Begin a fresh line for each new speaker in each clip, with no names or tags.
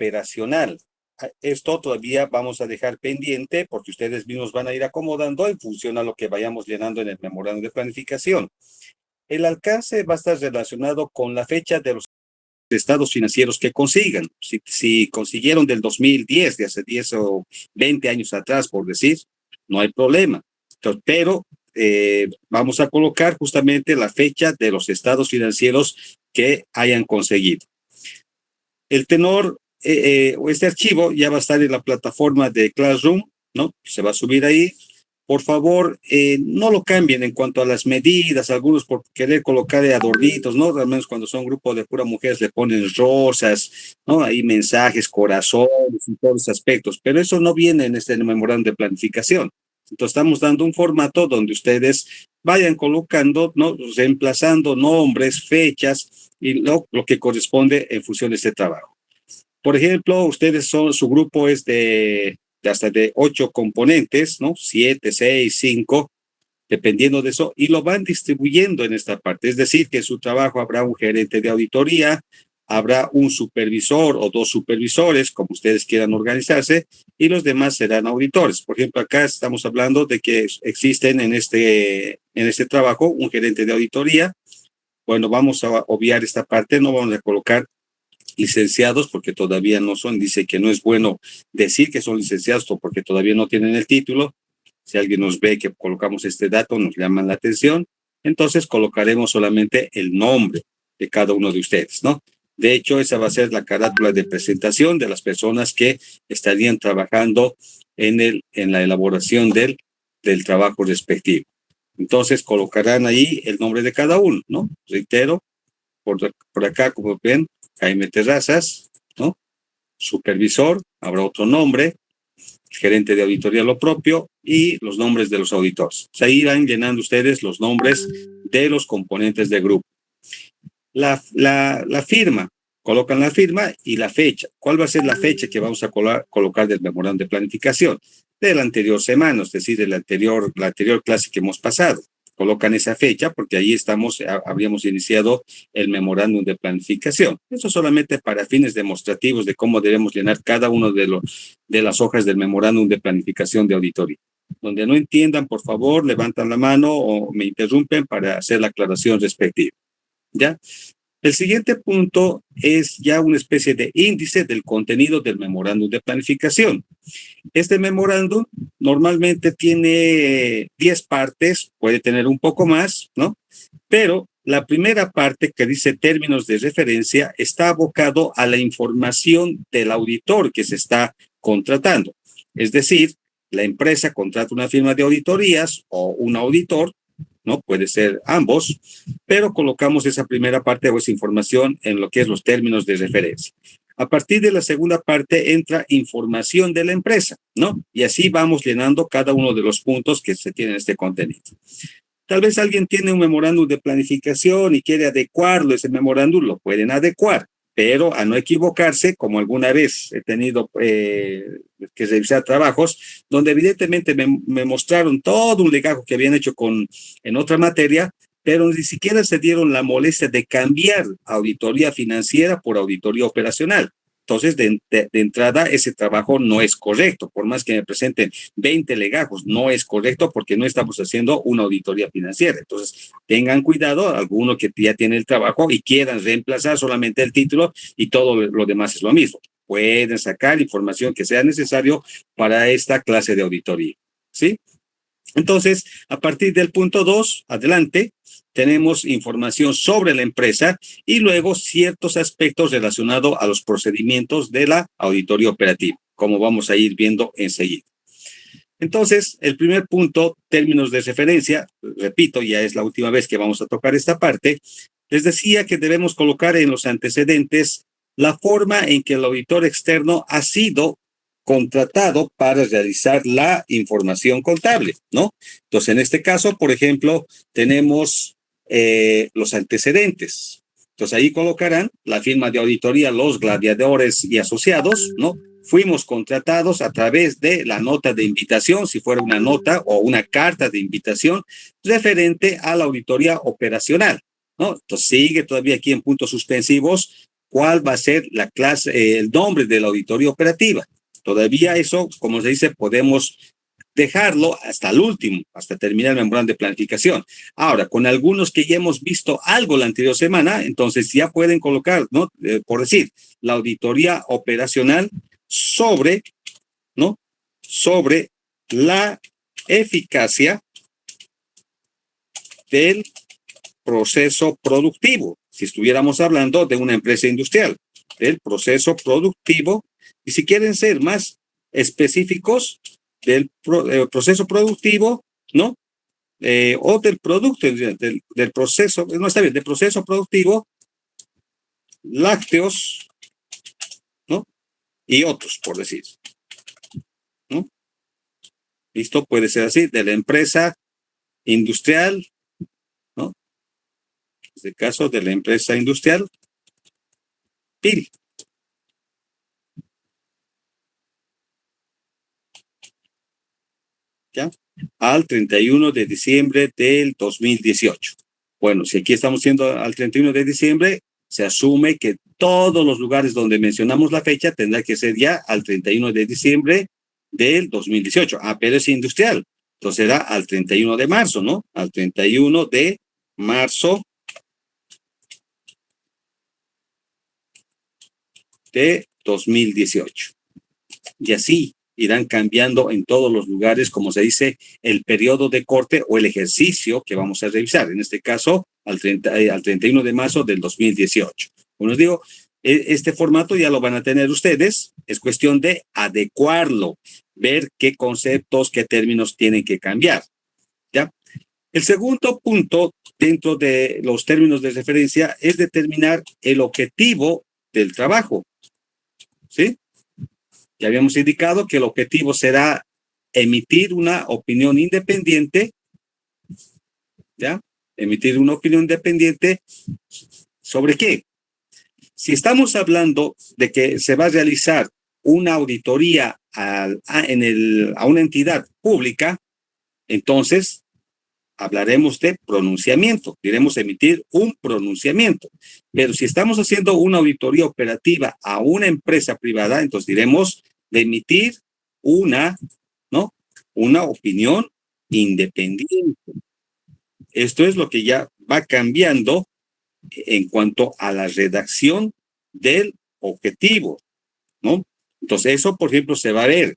operacional. Esto todavía vamos a dejar pendiente porque ustedes mismos van a ir acomodando en función a lo que vayamos llenando en el memorándum de planificación. El alcance va a estar relacionado con la fecha de los estados financieros que consigan. Si consiguieron del 2010, de hace 10 o 20 años atrás, por decir, no hay problema. Entonces, pero vamos a colocar justamente la fecha de los estados financieros que hayan conseguido. El tenor, este archivo ya va a estar en la plataforma de Classroom, ¿no? Se va a subir ahí. Por favor, no lo cambien en cuanto a las medidas, algunos por querer colocar adornitos, ¿no? Al menos cuando son grupos de puras mujeres le ponen rosas, ¿no? Hay mensajes, corazones y todos esos aspectos, pero eso no viene en este memorándum de planificación. Entonces estamos dando un formato donde ustedes vayan colocando, ¿no? Reemplazando nombres, fechas y lo que corresponde en función de este trabajo. Por ejemplo, su grupo es de hasta de 8 componentes, ¿no? 7, 6, 5, dependiendo de eso, y lo van distribuyendo en esta parte. Es decir, que en su trabajo habrá un gerente de auditoría, habrá un supervisor o dos supervisores, como ustedes quieran organizarse, y los demás serán auditores. Por ejemplo, acá estamos hablando de que existen en este trabajo un gerente de auditoría. Bueno, vamos a obviar esta parte, no vamos a colocar licenciados porque todavía no son, dice que no es bueno decir que son licenciados porque todavía no tienen el título. Si alguien nos ve que colocamos este dato, nos llama la atención, entonces colocaremos solamente el nombre de cada uno de ustedes, ¿no? De hecho, esa va a ser la carátula de presentación de las personas que estarían trabajando en la elaboración del trabajo respectivo. Entonces, colocarán ahí el nombre de cada uno, ¿no? Reitero, por acá, como ven, Jaime Terrazas, ¿no? Supervisor, habrá otro nombre, gerente de auditoría lo propio y los nombres de los auditores. O sea, irán llenando ustedes los nombres de los componentes del grupo. La firma, colocan la firma y la fecha. ¿Cuál va a ser la fecha que vamos a colocar del memorándum de planificación? De la anterior semana, es decir, de la anterior clase que hemos pasado. Colocan esa fecha porque ahí habríamos iniciado el memorándum de planificación. Eso solamente para fines demostrativos de cómo debemos llenar cada uno de las hojas del memorándum de planificación de auditoría. Donde no entiendan, por favor, levantan la mano o me interrumpen para hacer la aclaración respectiva. ¿Ya? El siguiente punto es ya una especie de índice del contenido del memorándum de planificación. Este memorándum normalmente tiene 10 partes, puede tener un poco más, ¿no? Pero la primera parte que dice términos de referencia está abocado a la información del auditor que se está contratando. Es decir, la empresa contrata una firma de auditorías o un auditor, ¿no? Puede ser ambos, pero colocamos esa primera parte o esa información en lo que es los términos de referencia. A partir de la segunda parte entra información de la empresa, ¿no? Y así vamos llenando cada uno de los puntos que se tienen en este contenido. Tal vez alguien tiene un memorándum de planificación y quiere adecuarlo, ese memorándum lo pueden adecuar, pero a no equivocarse, como alguna vez he tenido que revisar trabajos, donde evidentemente me mostraron todo un legajo que habían hecho en otra materia, pero ni siquiera se dieron la molestia de cambiar auditoría financiera por auditoría operacional. Entonces, de entrada, ese trabajo no es correcto. Por más que me presenten 20 legajos, no es correcto porque no estamos haciendo una auditoría financiera. Entonces, tengan cuidado, alguno que ya tiene el trabajo y quieran reemplazar solamente el título y todo lo demás es lo mismo. Pueden sacar información que sea necesario para esta clase de auditoría, ¿sí? Entonces, a partir del punto 2, adelante, tenemos información sobre la empresa y luego ciertos aspectos relacionados a los procedimientos de la auditoría operativa, como vamos a ir viendo enseguida. Entonces, el primer punto, términos de referencia, repito, ya es la última vez que vamos a tocar esta parte, les decía que debemos colocar en los antecedentes la forma en que el auditor externo ha sido contratado para realizar la información contable, ¿no? Entonces, en este caso, por ejemplo, tenemos los antecedentes. Entonces, ahí colocarán la firma de auditoría Los Gladiadores y Asociados, ¿no? Fuimos contratados a través de la nota de invitación, si fuera una nota o una carta de invitación referente a la auditoría operacional, ¿no? Entonces, sigue todavía aquí en puntos suspensivos cuál va a ser la clase, el nombre de la auditoría operativa. Todavía eso, como se dice, podemos dejarlo hasta el último, hasta terminar el memorando de planificación. Ahora, con algunos que ya hemos visto algo la anterior semana, entonces ya pueden colocar, ¿no? Por decir, la auditoría operacional sobre, ¿no? Sobre la eficacia del proceso productivo. Si estuviéramos hablando de una empresa industrial, del proceso productivo, y si quieren ser más específicos, del proceso productivo, ¿no? O del producto, del proceso, no está bien, del proceso productivo, lácteos, ¿no? Y otros, por decir, ¿no? Listo, puede ser así, de la empresa industrial, ¿no? En este caso, de la empresa industrial, PIL. ¿Ya? Al 31 de diciembre del 2018. Bueno, si aquí estamos siendo al 31 de diciembre, se asume que todos los lugares donde mencionamos la fecha tendrá que ser ya al 31 de diciembre del 2018. Ah, pero es industrial. Entonces será al 31 de marzo, ¿no? Al 31 de marzo de 2018. Y así irán cambiando en todos los lugares, como se dice, el periodo de corte o el ejercicio que vamos a revisar. En este caso, al 31 de marzo del 2018. Como les digo, este formato ya lo van a tener ustedes. Es cuestión de adecuarlo, ver qué conceptos, qué términos tienen que cambiar. ¿Ya? El segundo punto dentro de los términos de referencia es determinar el objetivo del trabajo. ¿Sí? Ya habíamos indicado que el objetivo será emitir una opinión independiente, ¿ya? Emitir una opinión independiente ¿sobre qué? Si estamos hablando de que se va a realizar una auditoría a una entidad pública, entonces hablaremos de pronunciamiento, diremos emitir un pronunciamiento. Pero si estamos haciendo una auditoría operativa a una empresa privada, entonces diremos de emitir ¿no? Una opinión independiente. Esto es lo que ya va cambiando en cuanto a la redacción del objetivo, ¿no? Entonces eso, por ejemplo, se va a ver,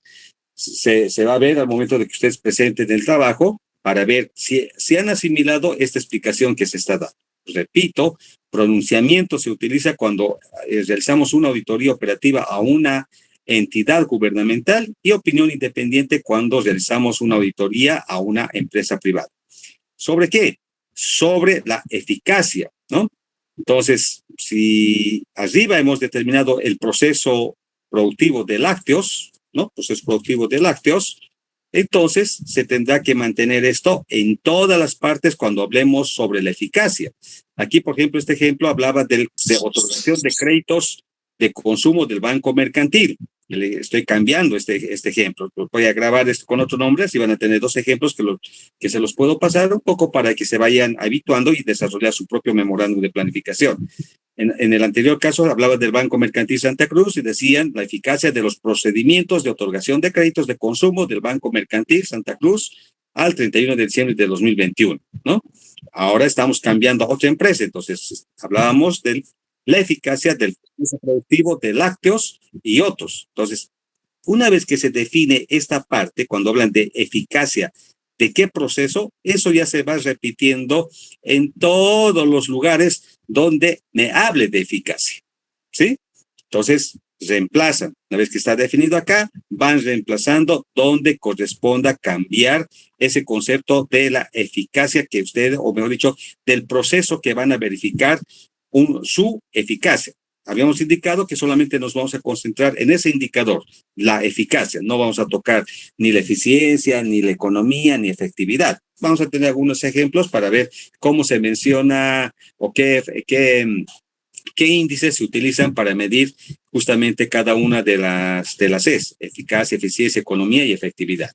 se va a ver al momento de que ustedes presenten el trabajo para ver si han asimilado esta explicación que se está dando. Repito, pronunciamiento se utiliza cuando realizamos una auditoría operativa a una entidad gubernamental y opinión independiente cuando realizamos una auditoría a una empresa privada. ¿Sobre qué? Sobre la eficacia, ¿no? Entonces, si arriba hemos determinado el proceso productivo de lácteos, ¿no? Proceso productivo de lácteos, entonces se tendrá que mantener esto en todas las partes cuando hablemos sobre la eficacia. Aquí, por ejemplo, este ejemplo hablaba de otorgación de créditos de consumo del Banco Mercantil. Le estoy cambiando este ejemplo. Voy a grabar esto con otro nombre, así van a tener dos ejemplos que se los puedo pasar un poco para que se vayan habituando y desarrollar su propio memorándum de planificación. En el anterior caso hablaba del Banco Mercantil Santa Cruz y decían la eficacia de los procedimientos de otorgación de créditos de consumo del Banco Mercantil Santa Cruz al 31 de diciembre de 2021, ¿no? Ahora estamos cambiando a otra empresa, entonces hablábamos de la eficacia del proceso productivo de lácteos y otros. Entonces, una vez que se define esta parte, cuando hablan de eficacia, ¿de qué proceso? Eso ya se va repitiendo en todos los lugares donde me hable de eficacia, ¿sí? Entonces, reemplazan. Una vez que está definido acá, van reemplazando donde corresponda cambiar ese concepto de la eficacia que ustedes, o mejor dicho, del proceso que van a verificar su eficacia. Habíamos indicado que solamente nos vamos a concentrar en ese indicador, la eficacia. No vamos a tocar ni la eficiencia, ni la economía, ni efectividad. Vamos a tener algunos ejemplos para ver cómo se menciona o qué índices se utilizan para medir justamente cada una de las E's, eficacia, eficiencia, economía y efectividad.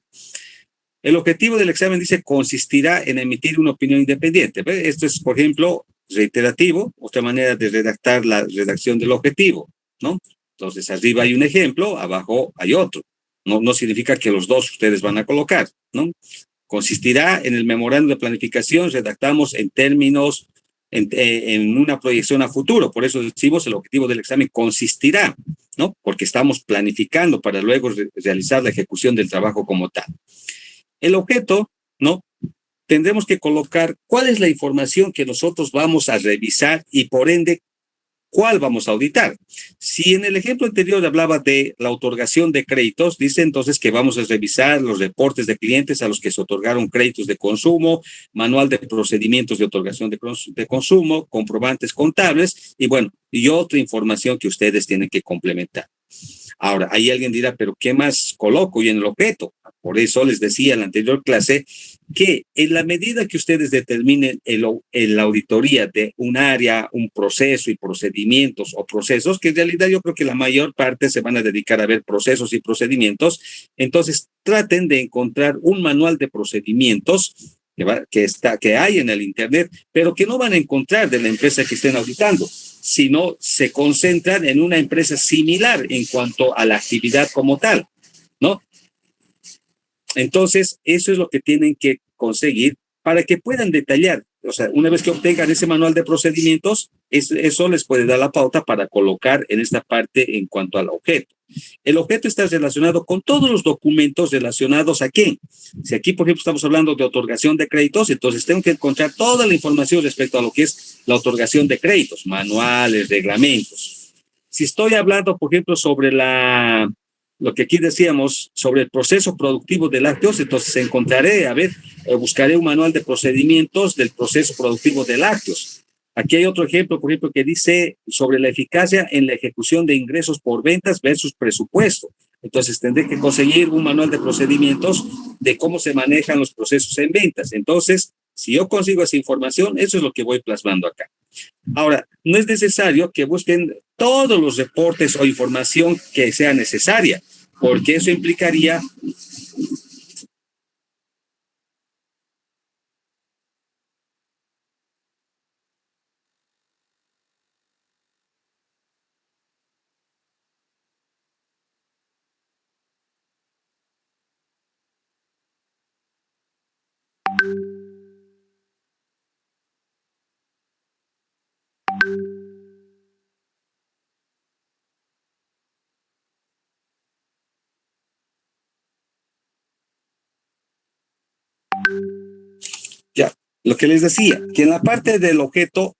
El objetivo del examen dice consistirá en emitir una opinión independiente. Esto es, por ejemplo, reiterativo, otra manera de redactar la redacción del objetivo, ¿no? Entonces, arriba hay un ejemplo, abajo hay otro. No significa que los dos ustedes van a colocar, ¿no? Consistirá en el memorándum de planificación, redactamos en términos, en una proyección a futuro. Por eso decimos el objetivo del examen consistirá, ¿no? Porque estamos planificando para luego realizar la ejecución del trabajo como tal. El objeto, ¿no? Tendremos que colocar cuál es la información que nosotros vamos a revisar y por ende ¿cuál vamos a auditar? Si en el ejemplo anterior hablaba de la otorgación de créditos, dice entonces que vamos a revisar los reportes de clientes a los que se otorgaron créditos de consumo, manual de procedimientos de otorgación de consumo, comprobantes contables y bueno, y otra información que ustedes tienen que complementar. Ahora, ahí alguien dirá, pero ¿qué más coloco yo en el objeto? Por eso les decía en la anterior clase que en la medida que ustedes determinen la auditoría de un área, un proceso y procedimientos o procesos, que en realidad yo creo que la mayor parte se van a dedicar a ver procesos y procedimientos, entonces traten de encontrar un manual de procedimientos que hay en el Internet, pero que no van a encontrar de la empresa que estén auditando, sino se concentran en una empresa similar en cuanto a la actividad como tal, ¿no? Entonces, eso es lo que tienen que conseguir para que puedan detallar. O sea, una vez que obtengan ese manual de procedimientos, eso les puede dar la pauta para colocar en esta parte en cuanto al objeto. El objeto está relacionado con todos los documentos relacionados a qué. Si aquí, por ejemplo, estamos hablando de otorgación de créditos, entonces tengo que encontrar toda la información respecto a lo que es la otorgación de créditos, manuales, reglamentos. Si estoy hablando, por ejemplo, sobre lo que aquí decíamos sobre el proceso productivo de lácteos, entonces buscaré un manual de procedimientos del proceso productivo de lácteos. Aquí hay otro ejemplo, por ejemplo, que dice sobre la eficacia en la ejecución de ingresos por ventas versus presupuesto. Entonces tendré que conseguir un manual de procedimientos de cómo se manejan los procesos en ventas. Entonces, si yo consigo esa información, eso es lo que voy plasmando acá. Ahora, no es necesario que busquen todos los reportes o información que sea necesaria, porque eso implicaría ya, lo que les decía, que en la parte del objeto,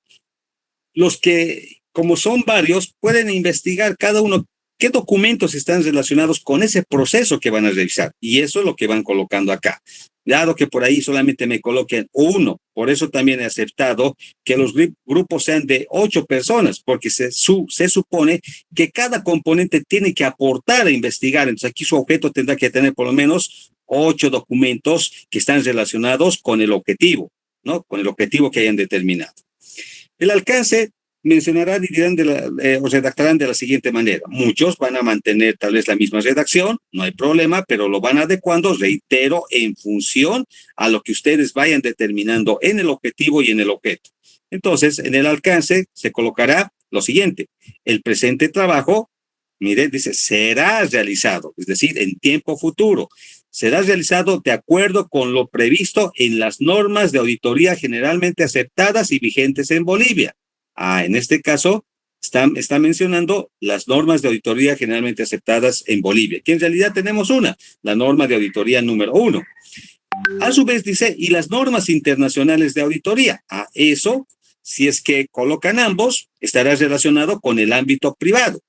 los que, como son varios, pueden investigar cada uno qué documentos están relacionados con ese proceso que van a revisar. Y eso es lo que van colocando acá. Dado que por ahí solamente me coloquen uno, por eso también he aceptado que los grupos sean de 8 personas, porque se supone que cada componente tiene que aportar a investigar. Entonces aquí su objeto tendrá que tener por lo menos 8 documentos que están relacionados con el objetivo, ¿no? Con el objetivo que hayan determinado. El alcance mencionarán y dirán o redactarán de la siguiente manera. Muchos van a mantener tal vez la misma redacción, no hay problema, pero lo van adecuando, reitero, en función a lo que ustedes vayan determinando en el objetivo y en el objeto. Entonces, en el alcance se colocará lo siguiente. El presente trabajo, mire, dice, será realizado, es decir, en tiempo futuro. Será realizado de acuerdo con lo previsto en las normas de auditoría generalmente aceptadas y vigentes en Bolivia. En este caso, está mencionando las normas de auditoría generalmente aceptadas en Bolivia, que en realidad tenemos la norma de auditoría número 1. A su vez dice, y las normas internacionales de auditoría. Eso, si es que colocan ambos, estará relacionado con el ámbito privado.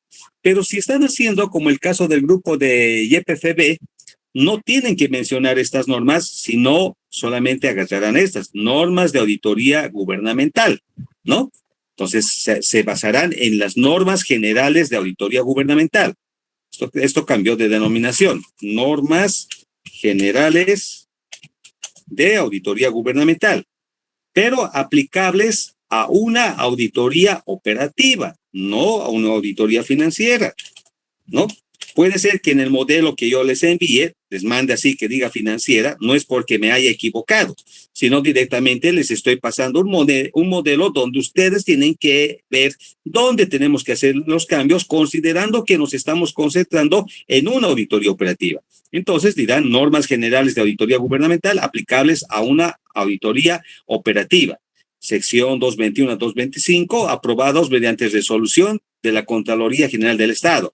Pero si están haciendo como el caso del grupo de YPFB, no tienen que mencionar estas normas, sino solamente agarrarán estas normas de auditoría gubernamental, ¿no? Entonces, se basarán en las normas generales de auditoría gubernamental. Esto cambió de denominación. Normas generales de auditoría gubernamental, pero aplicables a una auditoría operativa, no a una auditoría financiera, ¿no? Puede ser que en el modelo que yo les envíe, les mande así que diga financiera, no es porque me haya equivocado, sino directamente les estoy pasando un modelo donde ustedes tienen que ver dónde tenemos que hacer los cambios, considerando que nos estamos concentrando en una auditoría operativa. Entonces dirán normas generales de auditoría gubernamental aplicables a una auditoría operativa. Sección 221 a 225, aprobados mediante resolución de la Contraloría General del Estado.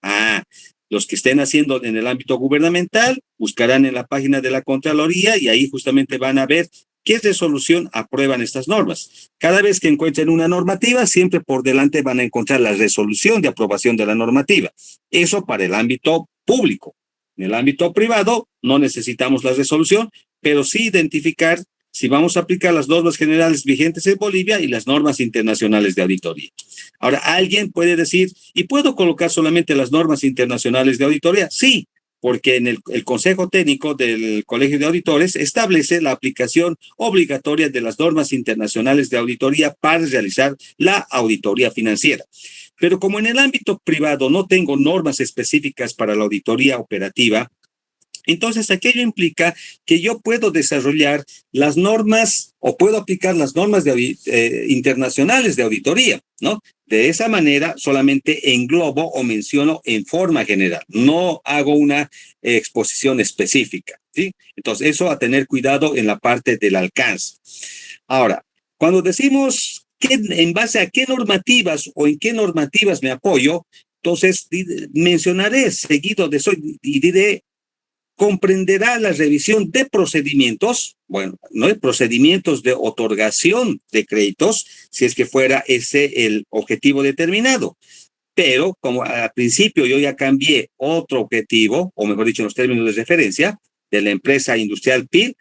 Los que estén haciendo en el ámbito gubernamental buscarán en la página de la Contraloría y ahí justamente van a ver qué resolución aprueban estas normas. Cada vez que encuentren una normativa, siempre por delante van a encontrar la resolución de aprobación de la normativa. Eso para el ámbito público. En el ámbito privado no necesitamos la resolución, pero sí identificar si vamos a aplicar las normas generales vigentes en Bolivia y las normas internacionales de auditoría. Ahora, alguien puede decir, ¿y puedo colocar solamente las normas internacionales de auditoría? Sí, porque en el Consejo Técnico del Colegio de Auditores establece la aplicación obligatoria de las normas internacionales de auditoría para realizar la auditoría financiera. Pero como en el ámbito privado no tengo normas específicas para la auditoría operativa, entonces, aquello implica que yo puedo desarrollar las normas o puedo aplicar las normas internacionales de auditoría, ¿no? De esa manera solamente englobo o menciono en forma general, no hago una exposición específica, ¿sí? Entonces, eso a tener cuidado en la parte del alcance. Ahora, cuando decimos en base a qué normativas o en qué normativas me apoyo, entonces mencionaré seguido de eso y diré comprenderá la revisión de procedimientos, bueno, no hay procedimientos de otorgación de créditos, si es que fuera ese el objetivo determinado. Pero como al principio yo ya cambié otro objetivo, o mejor dicho, en los términos de referencia, de la empresa industrial PIL,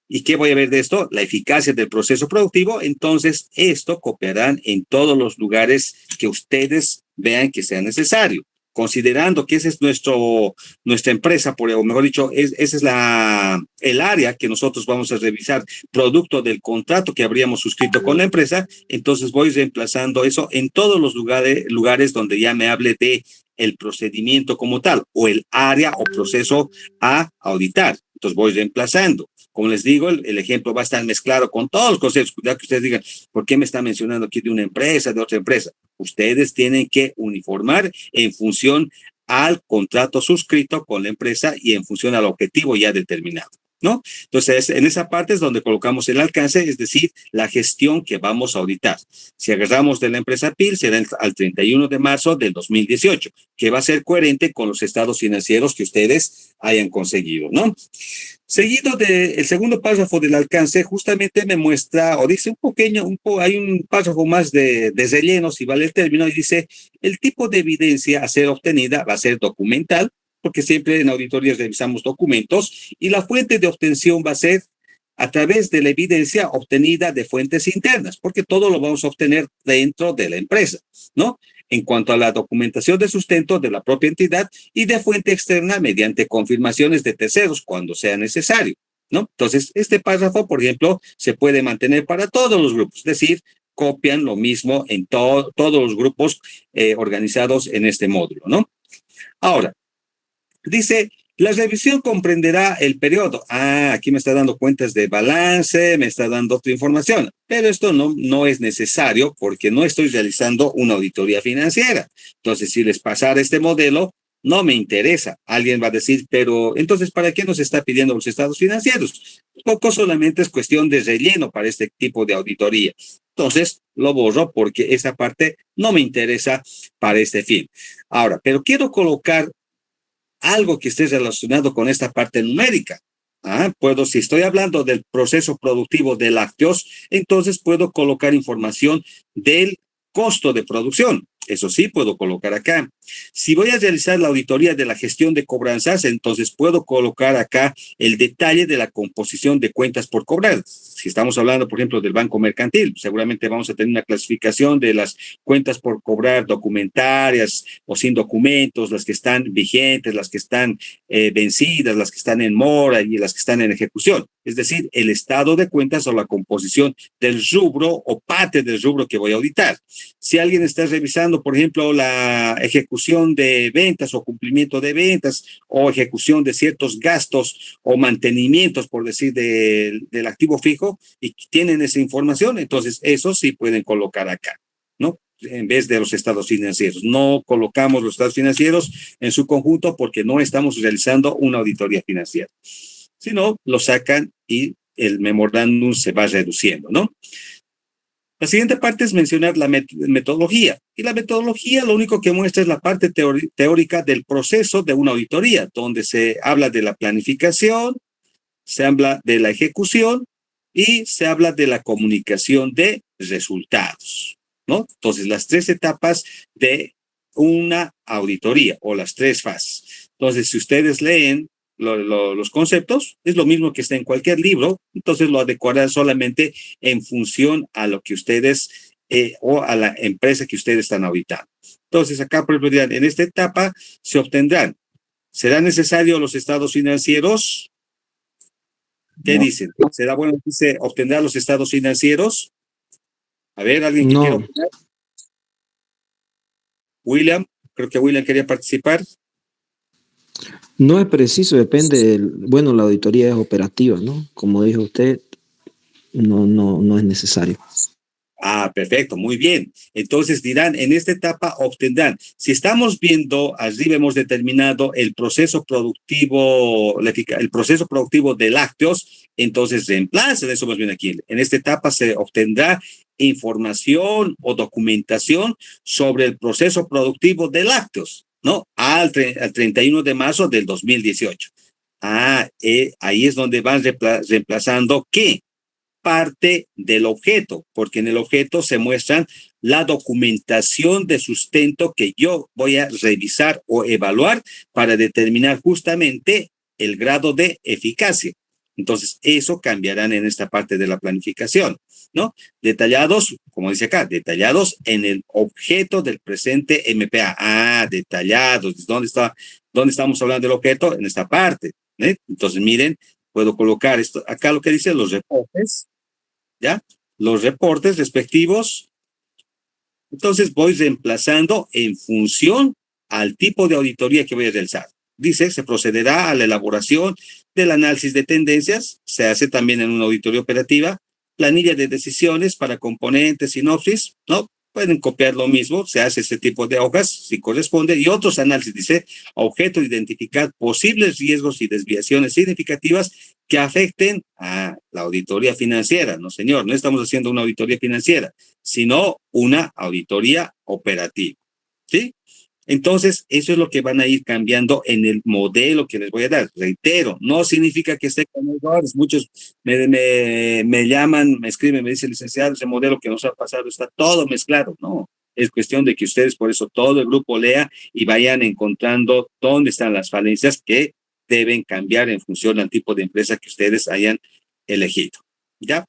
¿y qué voy a ver de esto? La eficacia del proceso productivo, entonces esto copiarán en todos los lugares que ustedes vean que sea necesario. Considerando que ese es nuestra empresa, o mejor dicho, ese es el área que nosotros vamos a revisar, producto del contrato que habríamos suscrito con la empresa, entonces voy reemplazando eso en todos los lugares donde ya me hable de el procedimiento como tal, o el área o proceso a auditar. Entonces voy reemplazando. Como les digo, el ejemplo va a estar mezclado con todos los conceptos. Cuidado que ustedes digan, ¿por qué me está mencionando aquí de una empresa, de otra empresa? Ustedes tienen que uniformar en función al contrato suscrito con la empresa y en función al objetivo ya determinado, ¿no? Entonces, en esa parte es donde colocamos el alcance, es decir, la gestión que vamos a auditar. Si agarramos de la empresa PIL, será al 31 de marzo del 2018, que va a ser coherente con los estados financieros que ustedes hayan conseguido, ¿no? Seguido del segundo párrafo del alcance, justamente me muestra, o dice hay un párrafo más de relleno, si vale el término, y dice, el tipo de evidencia a ser obtenida va a ser documental, porque siempre en auditorías revisamos documentos, y la fuente de obtención va a ser a través de la evidencia obtenida de fuentes internas, porque todo lo vamos a obtener dentro de la empresa, ¿no? En cuanto a la documentación de sustento de la propia entidad y de fuente externa mediante confirmaciones de terceros cuando sea necesario, ¿no? Entonces, este párrafo, por ejemplo, se puede mantener para todos los grupos, es decir, copian lo mismo en todos los grupos organizados en este módulo, ¿no? Ahora, dice, la revisión comprenderá el periodo. Aquí me está dando cuentas de balance, me está dando otra información, pero esto no es necesario porque no estoy realizando una auditoría financiera. Entonces, si les pasara este modelo, no me interesa. Alguien va a decir, pero entonces, ¿para qué nos está pidiendo los estados financieros? Poco solamente es cuestión de relleno para este tipo de auditoría. Entonces, lo borro porque esa parte no me interesa para este fin. Ahora, pero quiero colocar algo que esté relacionado con esta parte numérica. Si estoy hablando del proceso productivo de lácteos, entonces puedo colocar información del costo de producción. Eso sí puedo colocar acá. Si voy a realizar la auditoría de la gestión de cobranzas, entonces puedo colocar acá el detalle de la composición de cuentas por cobrar. Si estamos hablando, por ejemplo, del Banco Mercantil, seguramente vamos a tener una clasificación de las cuentas por cobrar documentarias o sin documentos, las que están vigentes, las que están vencidas, las que están en mora y las que están en ejecución. Es decir, el estado de cuentas o la composición del rubro o parte del rubro que voy a auditar. Si alguien está revisando, por ejemplo, la ejecución ejecución de ventas o cumplimiento de ventas o ejecución de ciertos gastos o mantenimientos, por decir, del activo fijo y tienen esa información, entonces eso sí pueden colocar acá, ¿no? En vez de los estados financieros. No colocamos los estados financieros en su conjunto porque no estamos realizando una auditoría financiera, sino lo sacan y el memorándum se va reduciendo, ¿no? La siguiente parte es mencionar la metodología. Y la metodología lo único que muestra es la parte teórica del proceso de una auditoría, donde se habla de la planificación, se habla de la ejecución y se habla de la comunicación de resultados, ¿no? Entonces, las tres etapas de una auditoría o las tres fases. Entonces, si ustedes leen los conceptos, es lo mismo que está en cualquier libro, entonces lo adecuarán solamente en función a lo que ustedes o a la empresa que ustedes están auditando. Entonces, acá, por ejemplo, en esta etapa se obtendrán, ¿serán necesarios los estados financieros? ¿Qué
No,
dicen? ¿Será bueno que se obtendrá los estados financieros? A ver, ¿alguien que quiera
no,
opinar? William, creo que William quería participar.
no es preciso, depende bueno, la auditoría es operativa, ¿no? Como dijo usted, no es necesario.
Ah, perfecto, muy bien. Entonces dirán, en esta etapa obtendrán, si estamos viendo, arriba hemos determinado el proceso productivo, el proceso productivo de lácteos, entonces reemplacen eso más bien aquí. En esta etapa se obtendrá información o documentación sobre el proceso productivo de lácteos, ¿no? Al 31 de marzo del 2018. Ahí es donde van reemplazando, ¿qué? Parte del objeto, porque en el objeto se muestran la documentación de sustento que yo voy a revisar o evaluar para determinar justamente el grado de eficacia. Entonces, eso cambiarán en esta parte de la planificación, ¿no? Detallados, como dice acá, detallados en el objeto del presente MPA. Detallados. ¿Dónde estamos hablando del objeto? En esta parte, ¿eh? Entonces, miren, puedo colocar esto, acá lo que dice los reportes, ¿ya? Los reportes respectivos. Entonces voy reemplazando en función al tipo de auditoría que voy a realizar. Dice, se procederá a la elaboración del análisis de tendencias, se hace también en una auditoría operativa, planilla de decisiones para componentes, sinopsis, ¿no? Pueden copiar lo mismo, se hace este tipo de hojas si corresponde, y otros análisis, dice, objeto de identificar posibles riesgos y desviaciones significativas que afecten a la auditoría financiera. No, señor, no estamos haciendo una auditoría financiera, sino una auditoría operativa, ¿sí? Entonces, eso es lo que van a ir cambiando en el modelo que les voy a dar. Reitero, no significa que esté con errores. Muchos me llaman, me escriben, me dicen, licenciado, ese modelo que nos ha pasado está todo mezclado. No, es cuestión de que ustedes, por eso, todo el grupo lea y vayan encontrando dónde están las falencias que deben cambiar en función al tipo de empresa que ustedes hayan elegido. ¿Ya?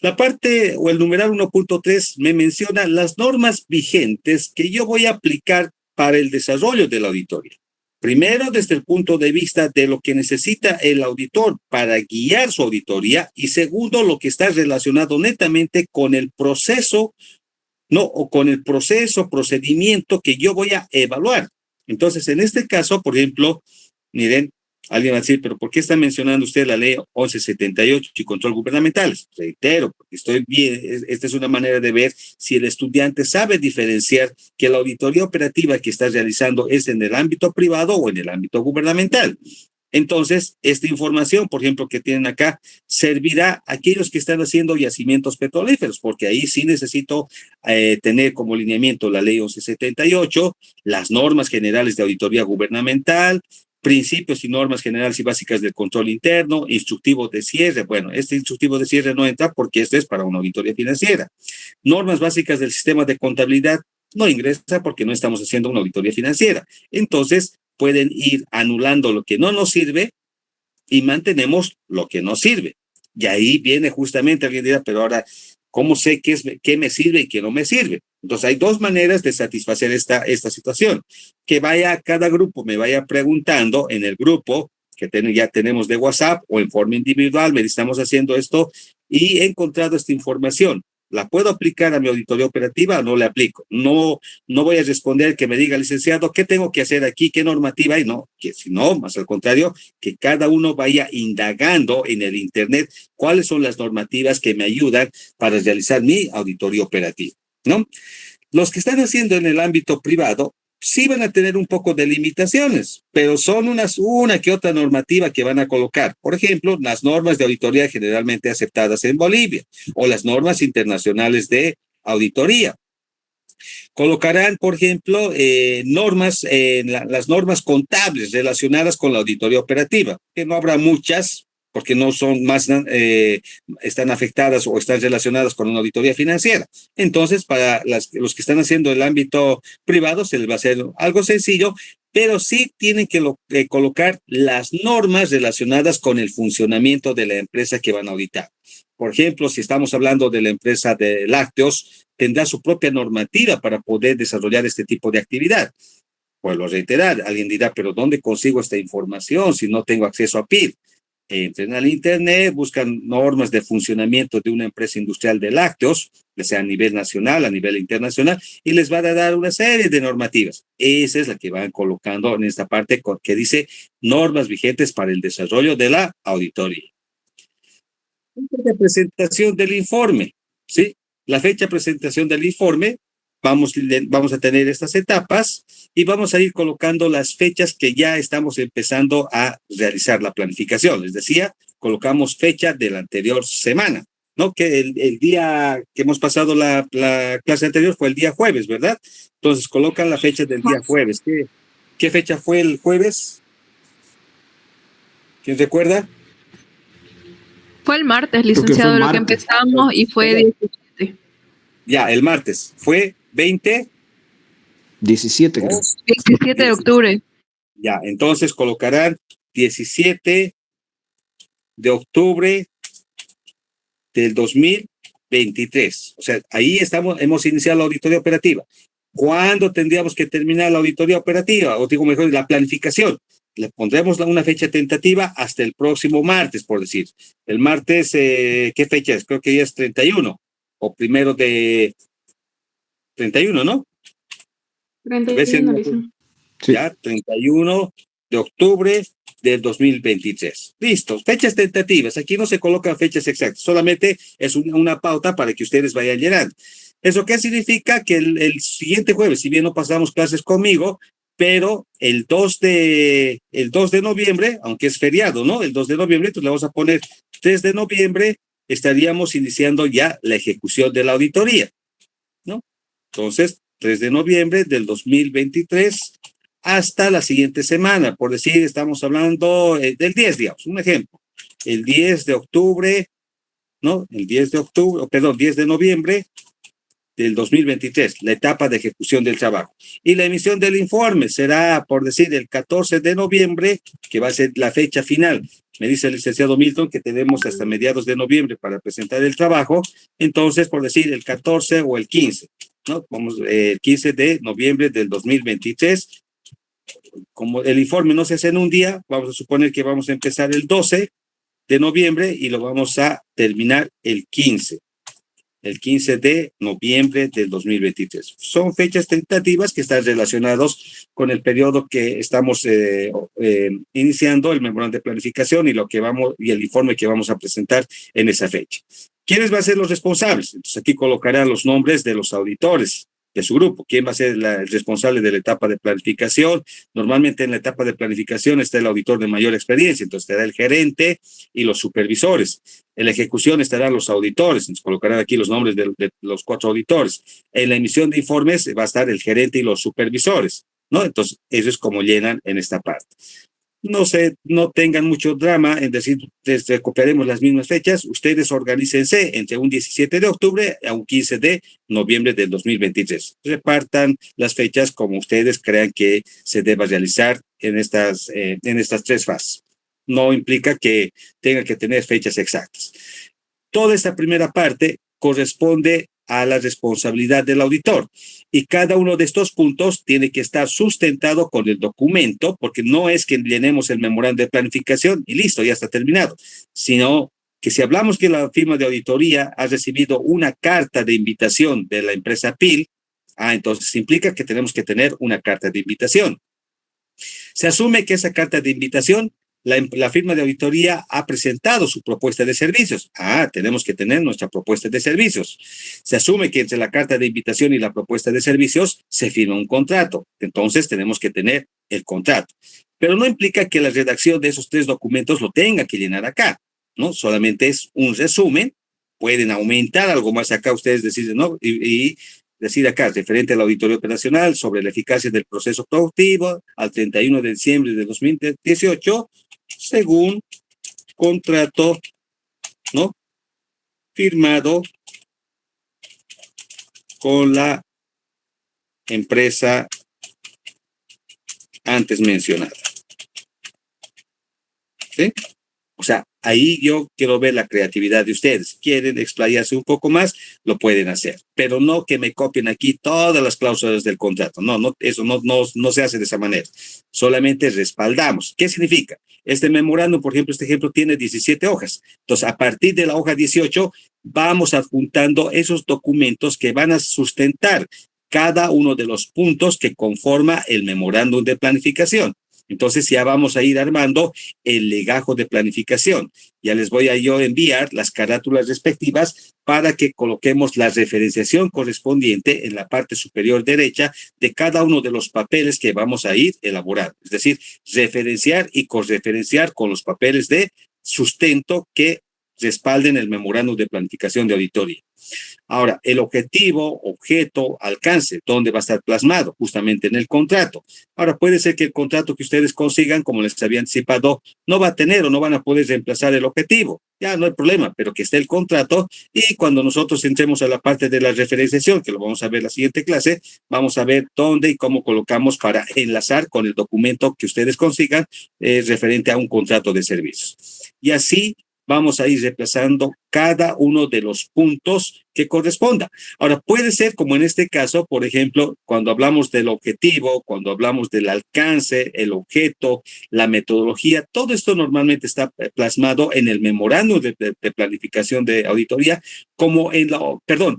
La parte o el numeral 1.3 me menciona las normas vigentes que yo voy a aplicar para el desarrollo de la auditoría. Primero, desde el punto de vista de lo que necesita el auditor para guiar su auditoría, y segundo, lo que está relacionado netamente con el proceso, no, o con el proceso, procedimiento que yo voy a evaluar. Entonces, en este caso, por ejemplo, miren, alguien va a decir, pero ¿por qué está mencionando usted la ley 1178 y control gubernamental? Reitero, porque estoy bien, esta es una manera de ver si el estudiante sabe diferenciar que la auditoría operativa que está realizando es en el ámbito privado o en el ámbito gubernamental. Entonces, esta información, por ejemplo, que tienen acá, servirá a aquellos que están haciendo yacimientos petrolíferos, porque ahí sí necesito tener como lineamiento la ley 1178, las normas generales de auditoría gubernamental, principios y normas generales y básicas del control interno, instructivo de cierre. Bueno, este instructivo de cierre no entra porque este es para una auditoría financiera. Normas básicas del sistema de contabilidad no ingresa porque no estamos haciendo una auditoría financiera. Entonces, pueden ir anulando lo que no nos sirve y mantenemos lo que nos sirve. Y ahí viene justamente, alguien dirá, pero ahora, ¿cómo sé qué me sirve y qué no me sirve? Entonces hay dos maneras de satisfacer esta situación. Que vaya cada grupo, me vaya preguntando en el grupo que ya tenemos de WhatsApp o en forma individual, me estamos haciendo esto y he encontrado esta información. ¿La puedo aplicar a mi auditoría operativa o no la aplico? No, no voy a responder que me diga, licenciado, ¿qué tengo que hacer aquí? ¿Qué normativa hay? No, que si no, más al contrario, que cada uno vaya indagando en el Internet cuáles son las normativas que me ayudan para realizar mi auditoría operativa, ¿no? Los que están haciendo en el ámbito privado sí van a tener un poco de limitaciones, pero son una que otra normativa que van a colocar. Por ejemplo, las normas de auditoría generalmente aceptadas en Bolivia o las normas internacionales de auditoría. Colocarán, por ejemplo, las normas contables relacionadas con la auditoría operativa, que no habrá muchas, porque no son están afectadas o están relacionadas con una auditoría financiera. Entonces, para los que están haciendo el ámbito privado, se les va a hacer algo sencillo, pero sí tienen que colocar las normas relacionadas con el funcionamiento de la empresa que van a auditar. Por ejemplo, si estamos hablando de la empresa de lácteos, tendrá su propia normativa para poder desarrollar este tipo de actividad. Vuelvo a reiterar, alguien dirá, pero ¿dónde consigo esta información si no tengo acceso a PIB? Entren al Internet, buscan normas de funcionamiento de una empresa industrial de lácteos, ya sea a nivel nacional, a nivel internacional, y les va a dar una serie de normativas. Esa es la que van colocando en esta parte que dice normas vigentes para el desarrollo de la auditoría. La presentación del informe, ¿sí? La fecha de presentación del informe, vamos a tener estas etapas y vamos a ir colocando las fechas que ya estamos empezando a realizar la planificación. Les decía, colocamos fecha de la anterior semana, ¿no? Que el día que hemos pasado la clase anterior fue el día jueves, ¿verdad? Entonces colocan la fecha del día jueves. ¿Qué fecha fue el jueves? ¿Quién recuerda?
Fue el martes, licenciado, lo que empezamos y fue 17.
Ya, el martes. ¿Fue 20?
17, creo.
17 de octubre.
Ya, entonces colocarán 17 de octubre del 2023. O sea, ahí hemos iniciado la auditoría operativa. ¿Cuándo tendríamos que terminar la auditoría operativa? O digo mejor, la planificación. Le pondremos una fecha tentativa hasta el próximo martes, por decir. El martes, ¿qué fecha es? Creo que ya es 31 o primero de 31, ¿no?
31,
ya, 31 de octubre del 2023. Listo, fechas tentativas. Aquí no se colocan fechas exactas, solamente es una pauta para que ustedes vayan llenando. ¿Eso qué significa? Que el siguiente jueves, si bien no pasamos clases conmigo, pero el 2 de noviembre, aunque es feriado, ¿no? El 2 de noviembre, entonces le vamos a poner 3 de noviembre, estaríamos iniciando ya la ejecución de la auditoría, ¿no? Entonces, 3 de noviembre del 2023 hasta la siguiente semana, por decir, estamos hablando del 10, digamos, un ejemplo. El 10 de octubre, ¿no? El 10 de octubre, perdón, 10 de noviembre del 2023, la etapa de ejecución del trabajo. Y la emisión del informe será, por decir, el 14 de noviembre, que va a ser la fecha final. Me dice el licenciado Milton que tenemos hasta mediados de noviembre para presentar el trabajo. Entonces, por decir, el 14 o el 15, ¿no? Vamos, el 15 de noviembre del 2023. Como el informe no se hace en un día, vamos a suponer que vamos a empezar el 12 de noviembre y lo vamos a terminar el 15 de noviembre del 2023. Son fechas tentativas que están relacionados con el periodo que estamos iniciando, el memorando de planificación y el informe que vamos a presentar en esa fecha. ¿Quiénes van a ser los responsables? Entonces aquí colocarán los nombres de los auditores de su grupo. ¿Quién va a ser el responsable de la etapa de planificación? Normalmente en la etapa de planificación está el auditor de mayor experiencia, entonces estará el gerente y los supervisores. En la ejecución estarán los auditores, nos colocarán aquí los nombres de los 4 auditores. En la emisión de informes va a estar el gerente y los supervisores, ¿no? Entonces, eso es como llenan en esta parte. No tengan mucho drama en decir, copiaremos las mismas fechas, ustedes organícense entre un 17 de octubre a un 15 de noviembre del 2023. Repartan las fechas como ustedes crean que se deba realizar en estas 3 fases. No implica que tengan que tener fechas exactas. Toda esta primera parte corresponde a la responsabilidad del auditor. Y cada uno de estos puntos tiene que estar sustentado con el documento, porque no es que llenemos el memorando de planificación y listo, ya está terminado, sino que si hablamos que la firma de auditoría ha recibido una carta de invitación de la empresa PIL, entonces implica que tenemos que tener una carta de invitación. Se asume que esa carta de invitación, la firma de auditoría ha presentado su propuesta de servicios. Tenemos que tener nuestra propuesta de servicios. Se asume que entre la carta de invitación y la propuesta de servicios se firma un contrato. Entonces tenemos que tener el contrato. Pero no implica que la redacción de esos 3 documentos lo tenga que llenar acá, ¿no? Solamente es un resumen. Pueden aumentar algo más acá, ustedes deciden, ¿no? Y decir acá, referente a la auditoría operacional sobre la eficacia del proceso productivo al 31 de diciembre de 2018, según contrato, ¿no?, firmado con la empresa antes mencionada. ¿Sí? O sea, ahí yo quiero ver la creatividad de ustedes. Quieren explayarse un poco más, lo pueden hacer. Pero no que me copien aquí todas las cláusulas del contrato. No, eso no se hace de esa manera. Solamente respaldamos. ¿Qué significa? Este memorándum, por ejemplo, este ejemplo tiene 17 hojas. Entonces, a partir de la hoja 18, vamos adjuntando esos documentos que van a sustentar cada uno de los puntos que conforma el memorándum de planificación. Entonces ya vamos a ir armando el legajo de planificación. Ya les voy a yo enviar las carátulas respectivas para que coloquemos la referenciación correspondiente en la parte superior derecha de cada uno de los papeles que vamos a ir elaborando. Es decir, referenciar y correferenciar con los papeles de sustento que respalden el memorándum de planificación de auditoría. Ahora, el objetivo, objeto, alcance, ¿dónde va a estar plasmado? Justamente en el contrato. Ahora, puede ser que el contrato que ustedes consigan, como les había anticipado, no va a tener o no van a poder reemplazar el objetivo. Ya no hay problema, pero que esté el contrato, y cuando nosotros entremos a la parte de la referenciación, que lo vamos a ver en la siguiente clase, vamos a ver dónde y cómo colocamos para enlazar con el documento que ustedes consigan referente a un contrato de servicios. Y así vamos a ir reemplazando cada uno de los puntos que corresponda. Ahora, puede ser como en este caso, por ejemplo, cuando hablamos del objetivo, cuando hablamos del alcance, el objeto, la metodología, todo esto normalmente está plasmado en el memorándum de planificación de auditoría, como en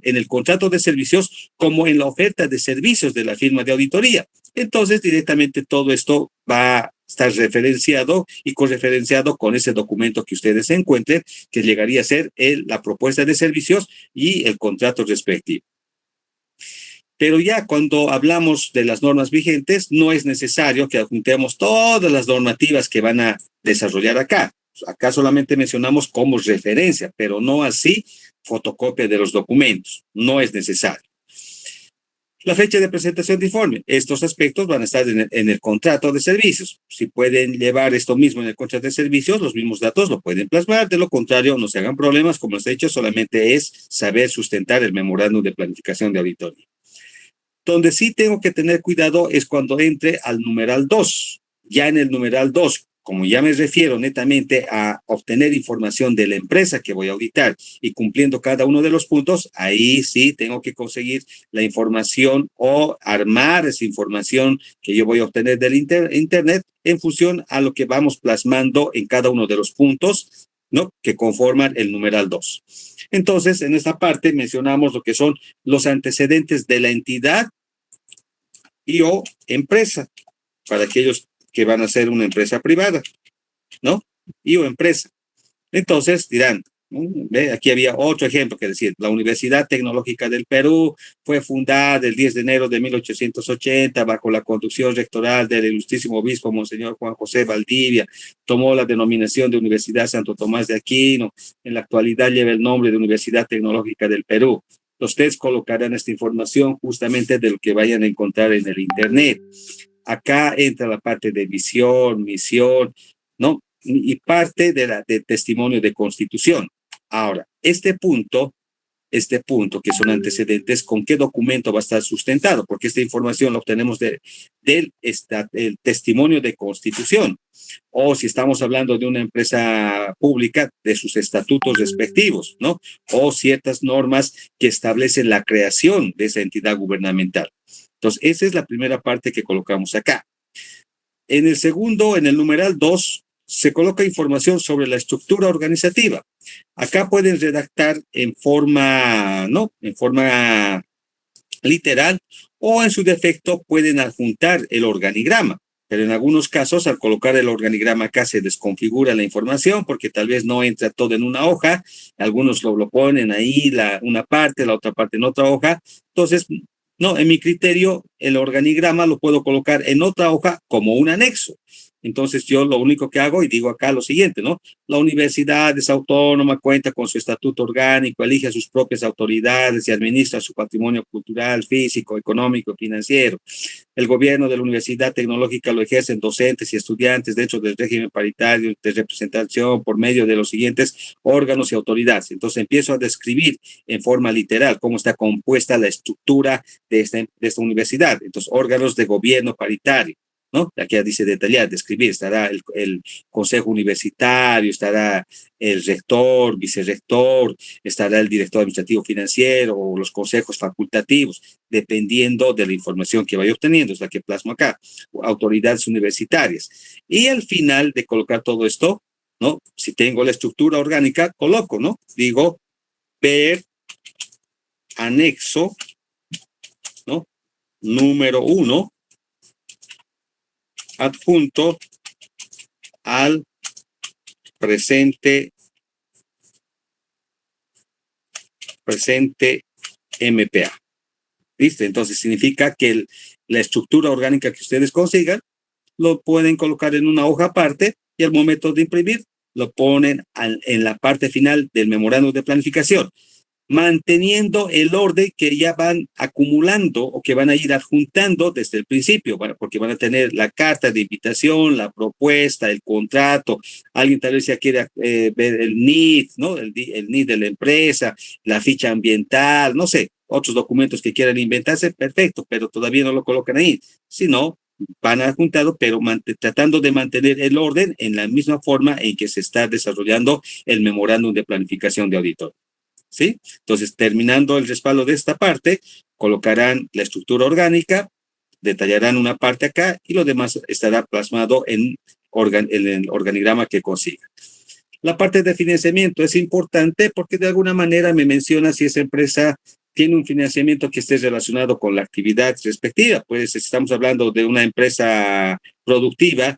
en el contrato de servicios, como en la oferta de servicios de la firma de auditoría. Entonces, directamente todo esto va a estar referenciado y correferenciado con ese documento que ustedes encuentren, que llegaría a ser la propuesta de servicios y el contrato respectivo. Pero ya cuando hablamos de las normas vigentes, no es necesario que adjuntemos todas las normativas que van a desarrollar acá. Acá solamente mencionamos como referencia, pero no así fotocopia de los documentos. No es necesario. La fecha de presentación de informe. Estos aspectos van a estar en el contrato de servicios. Si pueden llevar esto mismo en el contrato de servicios, los mismos datos lo pueden plasmar. De lo contrario, no se hagan problemas. Como les he dicho, solamente es saber sustentar el memorándum de planificación de auditoría. Donde sí tengo que tener cuidado es cuando entre al numeral 2. Ya en el numeral 2, como ya me refiero netamente a obtener información de la empresa que voy a auditar y cumpliendo cada uno de los puntos, ahí sí tengo que conseguir la información o armar esa información que yo voy a obtener del Internet en función a lo que vamos plasmando en cada uno de los puntos, ¿no?, que conforman el numeral 2. Entonces, en esta parte mencionamos lo que son los antecedentes de la entidad y o empresa, para aquellos que van a ser una empresa privada, ¿no? Y o empresa. Entonces dirán, aquí había otro ejemplo que decir, la Universidad Tecnológica del Perú fue fundada el 10 de enero de 1880 bajo la conducción rectoral del ilustrísimo obispo Monseñor Juan José Valdivia, tomó la denominación de Universidad Santo Tomás de Aquino, en la actualidad lleva el nombre de Universidad Tecnológica del Perú. Ustedes colocarán esta información justamente de lo que vayan a encontrar en el Internet. Acá entra la parte de visión, misión, ¿no? Y parte de testimonio de constitución. Ahora, este punto, que son antecedentes, ¿con qué documento va a estar sustentado? Porque esta información la obtenemos del testimonio de constitución. O si estamos hablando de una empresa pública, de sus estatutos respectivos, ¿no? O ciertas normas que establecen la creación de esa entidad gubernamental. Entonces, esa es la primera parte que colocamos acá. En el segundo, en el numeral 2, se coloca información sobre la estructura organizativa. Acá pueden redactar en forma, ¿no? En forma literal, o en su defecto pueden adjuntar el organigrama. Pero en algunos casos, al colocar el organigrama acá, se desconfigura la información porque tal vez no entra todo en una hoja. Algunos lo ponen ahí, una parte, la otra parte en otra hoja. Entonces, no, en mi criterio, el organigrama lo puedo colocar en otra hoja como un anexo. Entonces, yo lo único que hago, y digo acá lo siguiente, ¿no? La universidad es autónoma, cuenta con su estatuto orgánico, elige a sus propias autoridades y administra su patrimonio cultural, físico, económico, financiero. El gobierno de la Universidad Tecnológica lo ejercen docentes y estudiantes dentro del régimen paritario de representación por medio de los siguientes órganos y autoridades. Entonces empiezo a describir en forma literal cómo está compuesta la estructura de esta universidad. Entonces, órganos de gobierno paritario, ¿no? Aquí dice detallar, describir, estará el consejo universitario, estará el rector, vicerrector, estará el director administrativo financiero o los consejos facultativos, dependiendo de la información que vaya obteniendo, es la que plasmo acá, autoridades universitarias. Y al final de colocar todo esto, ¿no? Si tengo la estructura orgánica, coloco, ¿no? Digo, ver anexo, ¿no? Número 1, adjunto al presente MPA. ¿Listo? Entonces significa que la estructura orgánica que ustedes consigan lo pueden colocar en una hoja aparte y al momento de imprimir lo ponen en la parte final del memorándum de planificación, manteniendo el orden que ya van acumulando o que van a ir adjuntando desde el principio, bueno, porque van a tener la carta de invitación, la propuesta, el contrato, alguien tal vez ya quiera ver el NID, ¿no? El NID de la empresa, la ficha ambiental, no sé, otros documentos que quieran inventarse, perfecto, pero todavía no lo colocan ahí, sino van adjuntado, pero tratando de mantener el orden en la misma forma en que se está desarrollando el memorándum de planificación de auditor. ¿Sí? Entonces, terminando el respaldo de esta parte, colocarán la estructura orgánica, detallarán una parte acá y lo demás estará plasmado en el organigrama que consiga. La parte de financiamiento es importante porque de alguna manera me menciona si esa empresa tiene un financiamiento que esté relacionado con la actividad respectiva. Pues si estamos hablando de una empresa productiva,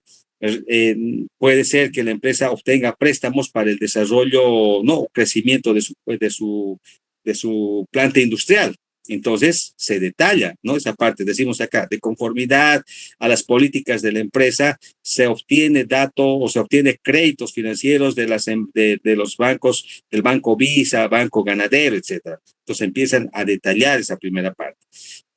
puede ser que la empresa obtenga préstamos para el desarrollo, no, crecimiento de su planta industrial. Entonces se detalla, ¿no? Esa parte, decimos acá, de conformidad a las políticas de la empresa, se obtiene datos o se obtiene créditos financieros de los bancos, del Banco Visa, Banco Ganadero, etcétera. Entonces empiezan a detallar esa primera parte.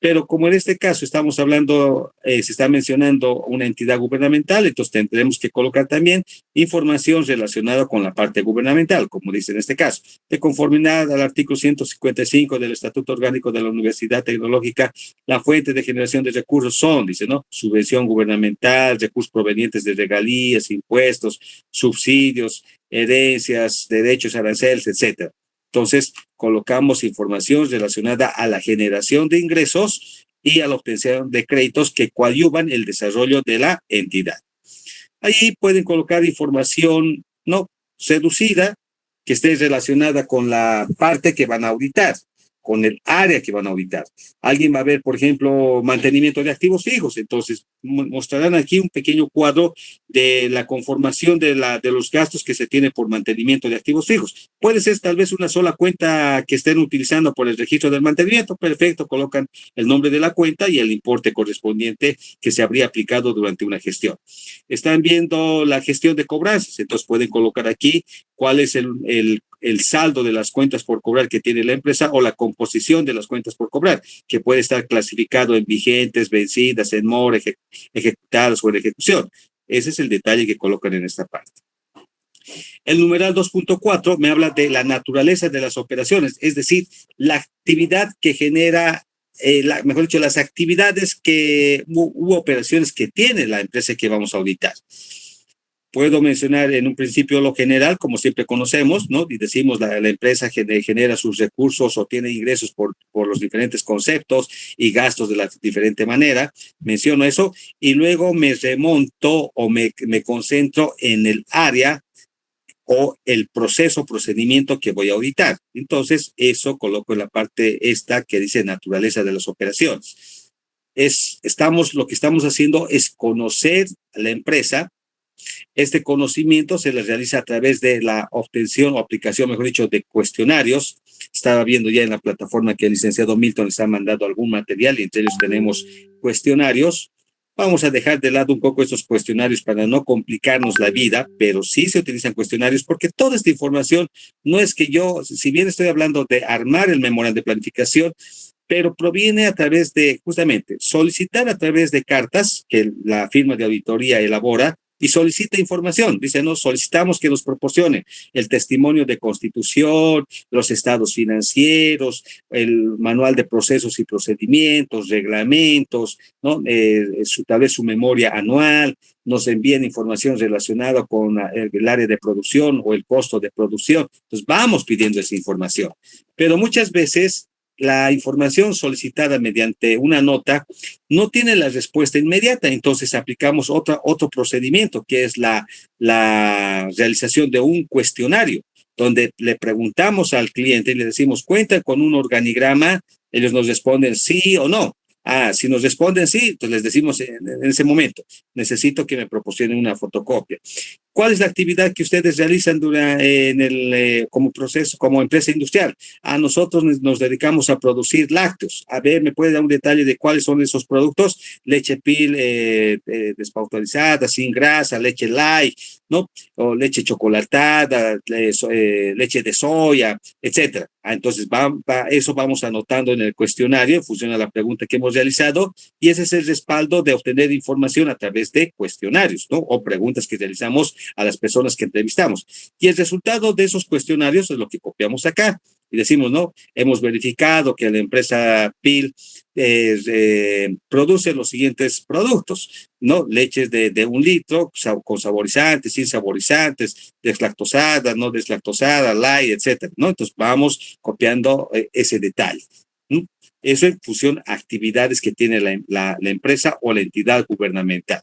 Pero como en este caso estamos hablando, se está mencionando una entidad gubernamental, entonces tendremos que colocar también información relacionada con la parte gubernamental, como dice en este caso, de conformidad al artículo 155 del Estatuto Orgánico de la Universidad Tecnológica, la fuente de generación de recursos son, dice, ¿no? Subvención gubernamental, recursos provenientes de regalías, impuestos, subsidios, herencias, derechos, aranceles, etcétera. Entonces, colocamos información relacionada a la generación de ingresos y a la obtención de créditos que coadyuvan el desarrollo de la entidad. Ahí pueden colocar información no seducida que esté relacionada con la parte que van a auditar, con el área que van a auditar. Alguien va a ver, por ejemplo, mantenimiento de activos fijos, entonces mostrarán aquí un pequeño cuadro de la conformación de los gastos que se tiene por mantenimiento de activos fijos. Puede ser tal vez una sola cuenta que estén utilizando por el registro del mantenimiento, perfecto, colocan el nombre de la cuenta y el importe correspondiente que se habría aplicado durante una gestión. Están viendo la gestión de cobranzas, entonces pueden colocar aquí cuál es el saldo de las cuentas por cobrar que tiene la empresa o la composición de las cuentas por cobrar, que puede estar clasificado en vigentes, vencidas, en mora, ejecutadas o en ejecución. Ese es el detalle que colocan en esta parte. El numeral 2.4 me habla de la naturaleza de las operaciones, es decir, la actividad que genera, mejor dicho, las actividades u operaciones que tiene la empresa que vamos a auditar. Puedo mencionar en un principio lo general, como siempre conocemos, ¿no? Y decimos la empresa genera sus recursos o tiene ingresos por los diferentes conceptos y gastos de la diferente manera. Menciono eso y luego me remonto o me concentro en el área o el proceso, procedimiento que voy a auditar. Entonces, eso coloco en la parte esta que dice naturaleza de las operaciones. Lo que estamos haciendo es conocer a la empresa. Este conocimiento se les realiza a través de la obtención o aplicación, mejor dicho, de cuestionarios. Estaba viendo ya en la plataforma que el licenciado Milton les ha mandado algún material y entre ellos tenemos cuestionarios. Vamos a dejar de lado un poco estos cuestionarios para no complicarnos la vida, pero sí se utilizan cuestionarios porque toda esta información no es que yo, si bien estoy hablando de armar el memorándum de planificación, pero proviene a través de, justamente, solicitar a través de cartas que la firma de auditoría elabora y solicita información. Dice, no, solicitamos que nos proporcione el testimonio de constitución, los estados financieros, el manual de procesos y procedimientos, reglamentos, ¿no? Tal vez su memoria anual, nos envíen información relacionada con el área de producción o el costo de producción. Entonces, vamos pidiendo esa información. Pero muchas veces la información solicitada mediante una nota no tiene la respuesta inmediata, entonces aplicamos otro procedimiento, que es la realización de un cuestionario, donde le preguntamos al cliente y le decimos, ¿cuenta con un organigrama? Ellos nos responden sí o no. Si nos responden sí, pues les decimos en ese momento, necesito que me proporcionen una fotocopia. ¿Cuál es la actividad que ustedes realizan como proceso, como empresa industrial? Nosotros nos dedicamos a producir lácteos. A ver, ¿me puede dar un detalle de cuáles son esos productos? Leche PIL despasteurizada, sin grasa, leche light, ¿no? O leche chocolatada, leche de soya, etcétera. Entonces, eso vamos anotando en el cuestionario en función a la pregunta que hemos realizado y ese es el respaldo de obtener información a través de cuestionarios, ¿no? O preguntas que realizamos a las personas que entrevistamos. Y el resultado de esos cuestionarios es lo que copiamos acá. Y decimos, no, hemos verificado que la empresa PIL produce los siguientes productos, ¿no? Leches de 1 litro, con saborizantes, sin saborizantes, deslactosada, no deslactosada, light, etcétera, ¿no? Entonces vamos copiando ese detalle. ¿No? Eso en función a actividades que tiene la empresa o la entidad gubernamental.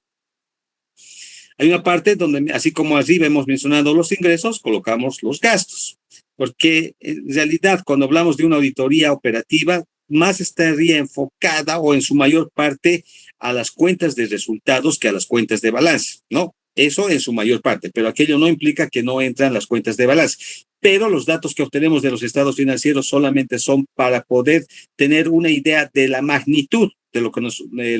Hay una parte donde, así como arriba hemos mencionado los ingresos, colocamos los gastos, porque en realidad cuando hablamos de una auditoría operativa, más estaría enfocada o en su mayor parte a las cuentas de resultados que a las cuentas de balance, ¿no? Eso en su mayor parte, pero aquello no implica que no entran las cuentas de balance. Pero los datos que obtenemos de los estados financieros solamente son para poder tener una idea de la magnitud de lo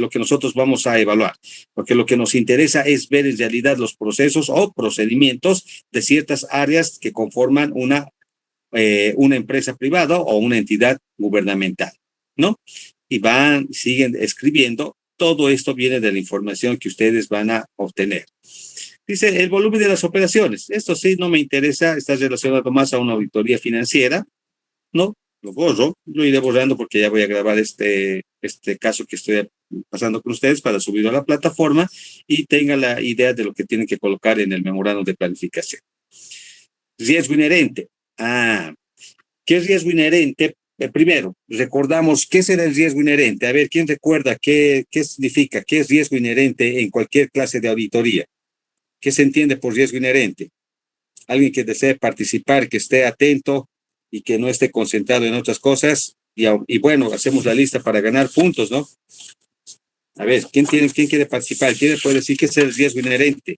que nosotros vamos a evaluar, porque lo que nos interesa es ver en realidad los procesos o procedimientos de ciertas áreas que conforman una empresa privada o una entidad gubernamental, ¿no? Y siguen escribiendo, todo esto viene de la información que ustedes van a obtener. Dice, el volumen de las operaciones, esto sí no me interesa, está relacionado más a una auditoría financiera, ¿no? Lo borro, lo iré borrando porque ya voy a grabar este caso que estoy pasando con ustedes para subirlo a la plataforma y tengan la idea de lo que tienen que colocar en el memorándum de planificación. Riesgo inherente. ¿Qué es riesgo inherente? Primero, recordamos qué será el riesgo inherente. A ver, ¿quién recuerda qué significa? ¿Qué es riesgo inherente en cualquier clase de auditoría? ¿Qué se entiende por riesgo inherente? Alguien que desee participar, que esté atento y que no esté concentrado en otras cosas. Y bueno, hacemos la lista para ganar puntos, ¿no? A ver, ¿quién quiere participar? ¿Quién puede decir qué es el riesgo inherente?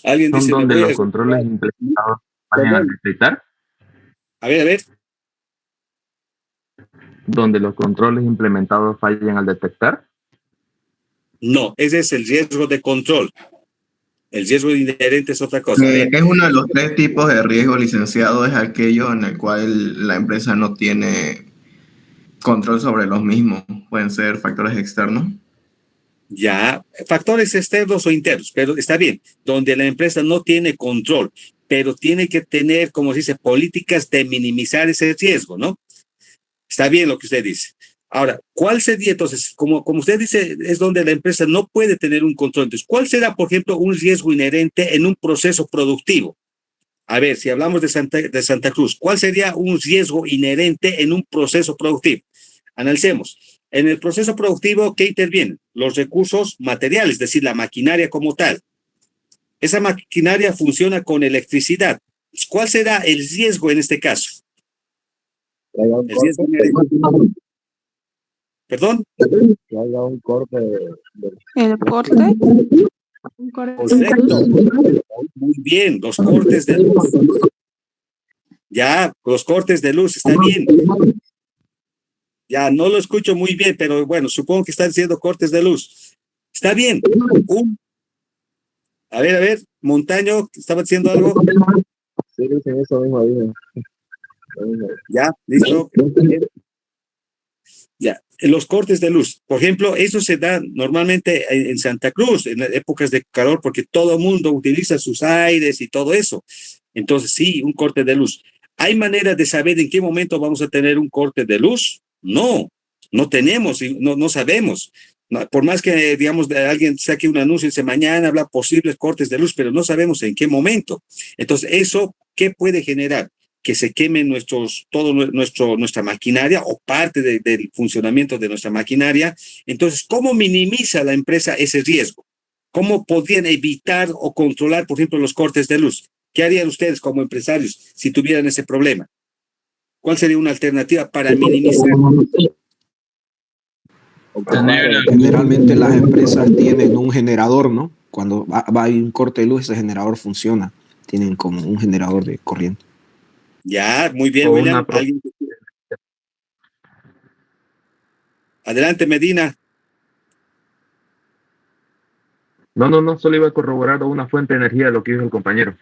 ¿Alguien dice?
¿Son donde los controles implementados fallan al detectar?
A ver.
¿Donde los controles implementados fallan al detectar?
No, ese es el riesgo de control. El riesgo inherente es otra cosa.
Es uno de los 3 tipos de riesgo, licenciado, es aquello en el cual la empresa no tiene control sobre los mismos. Pueden ser factores externos.
Ya, factores externos o internos, pero está bien, donde la empresa no tiene control, pero tiene que tener, como se dice, políticas de minimizar ese riesgo, ¿no? Está bien lo que usted dice. Ahora, ¿cuál sería entonces, como usted dice, es donde la empresa no puede tener un control? Entonces, ¿cuál será, por ejemplo, un riesgo inherente en un proceso productivo? A ver, si hablamos de Santa Cruz, ¿cuál sería un riesgo inherente en un proceso productivo? Analicemos. En el proceso productivo, ¿qué intervienen? Los recursos materiales, es decir, la maquinaria como tal. Esa maquinaria funciona con electricidad. ¿Cuál será el riesgo en este caso? El riesgo inherente. ¿Perdón?
Que haya un corte
¿El corte? Un corte.
Correcto. Muy bien, los cortes de luz. Ya, los cortes de luz, está bien. Ya, no lo escucho muy bien, pero bueno, supongo que están diciendo cortes de luz. Está bien. A ver, Montaño, ¿estaba diciendo algo?
sí, dicen eso mismo ahí.
Ya, listo. Ya, los cortes de luz. Por ejemplo, eso se da normalmente en Santa Cruz, en épocas de calor, porque todo el mundo utiliza sus aires y todo eso. Entonces, sí, un corte de luz. ¿Hay manera de saber en qué momento vamos a tener un corte de luz? No, no tenemos, no sabemos. Por más que, digamos, alguien saque un anuncio y dice mañana habla posibles cortes de luz, pero no sabemos en qué momento. Entonces, ¿eso qué puede generar? Que se queme nuestra maquinaria o parte del funcionamiento de nuestra maquinaria. Entonces, ¿cómo minimiza la empresa ese riesgo? ¿Cómo podrían evitar o controlar, por ejemplo, los cortes de luz? ¿Qué harían ustedes como empresarios si tuvieran ese problema? ¿Cuál sería una alternativa para minimizar?
Generalmente las empresas tienen un generador, ¿no? Cuando va a un corte de luz, ese generador funciona. Tienen como un generador de corriente.
Ya, muy bien,
O
William. Adelante, Medina.
No, solo iba a corroborar una fuente de energía de lo que dijo el compañero.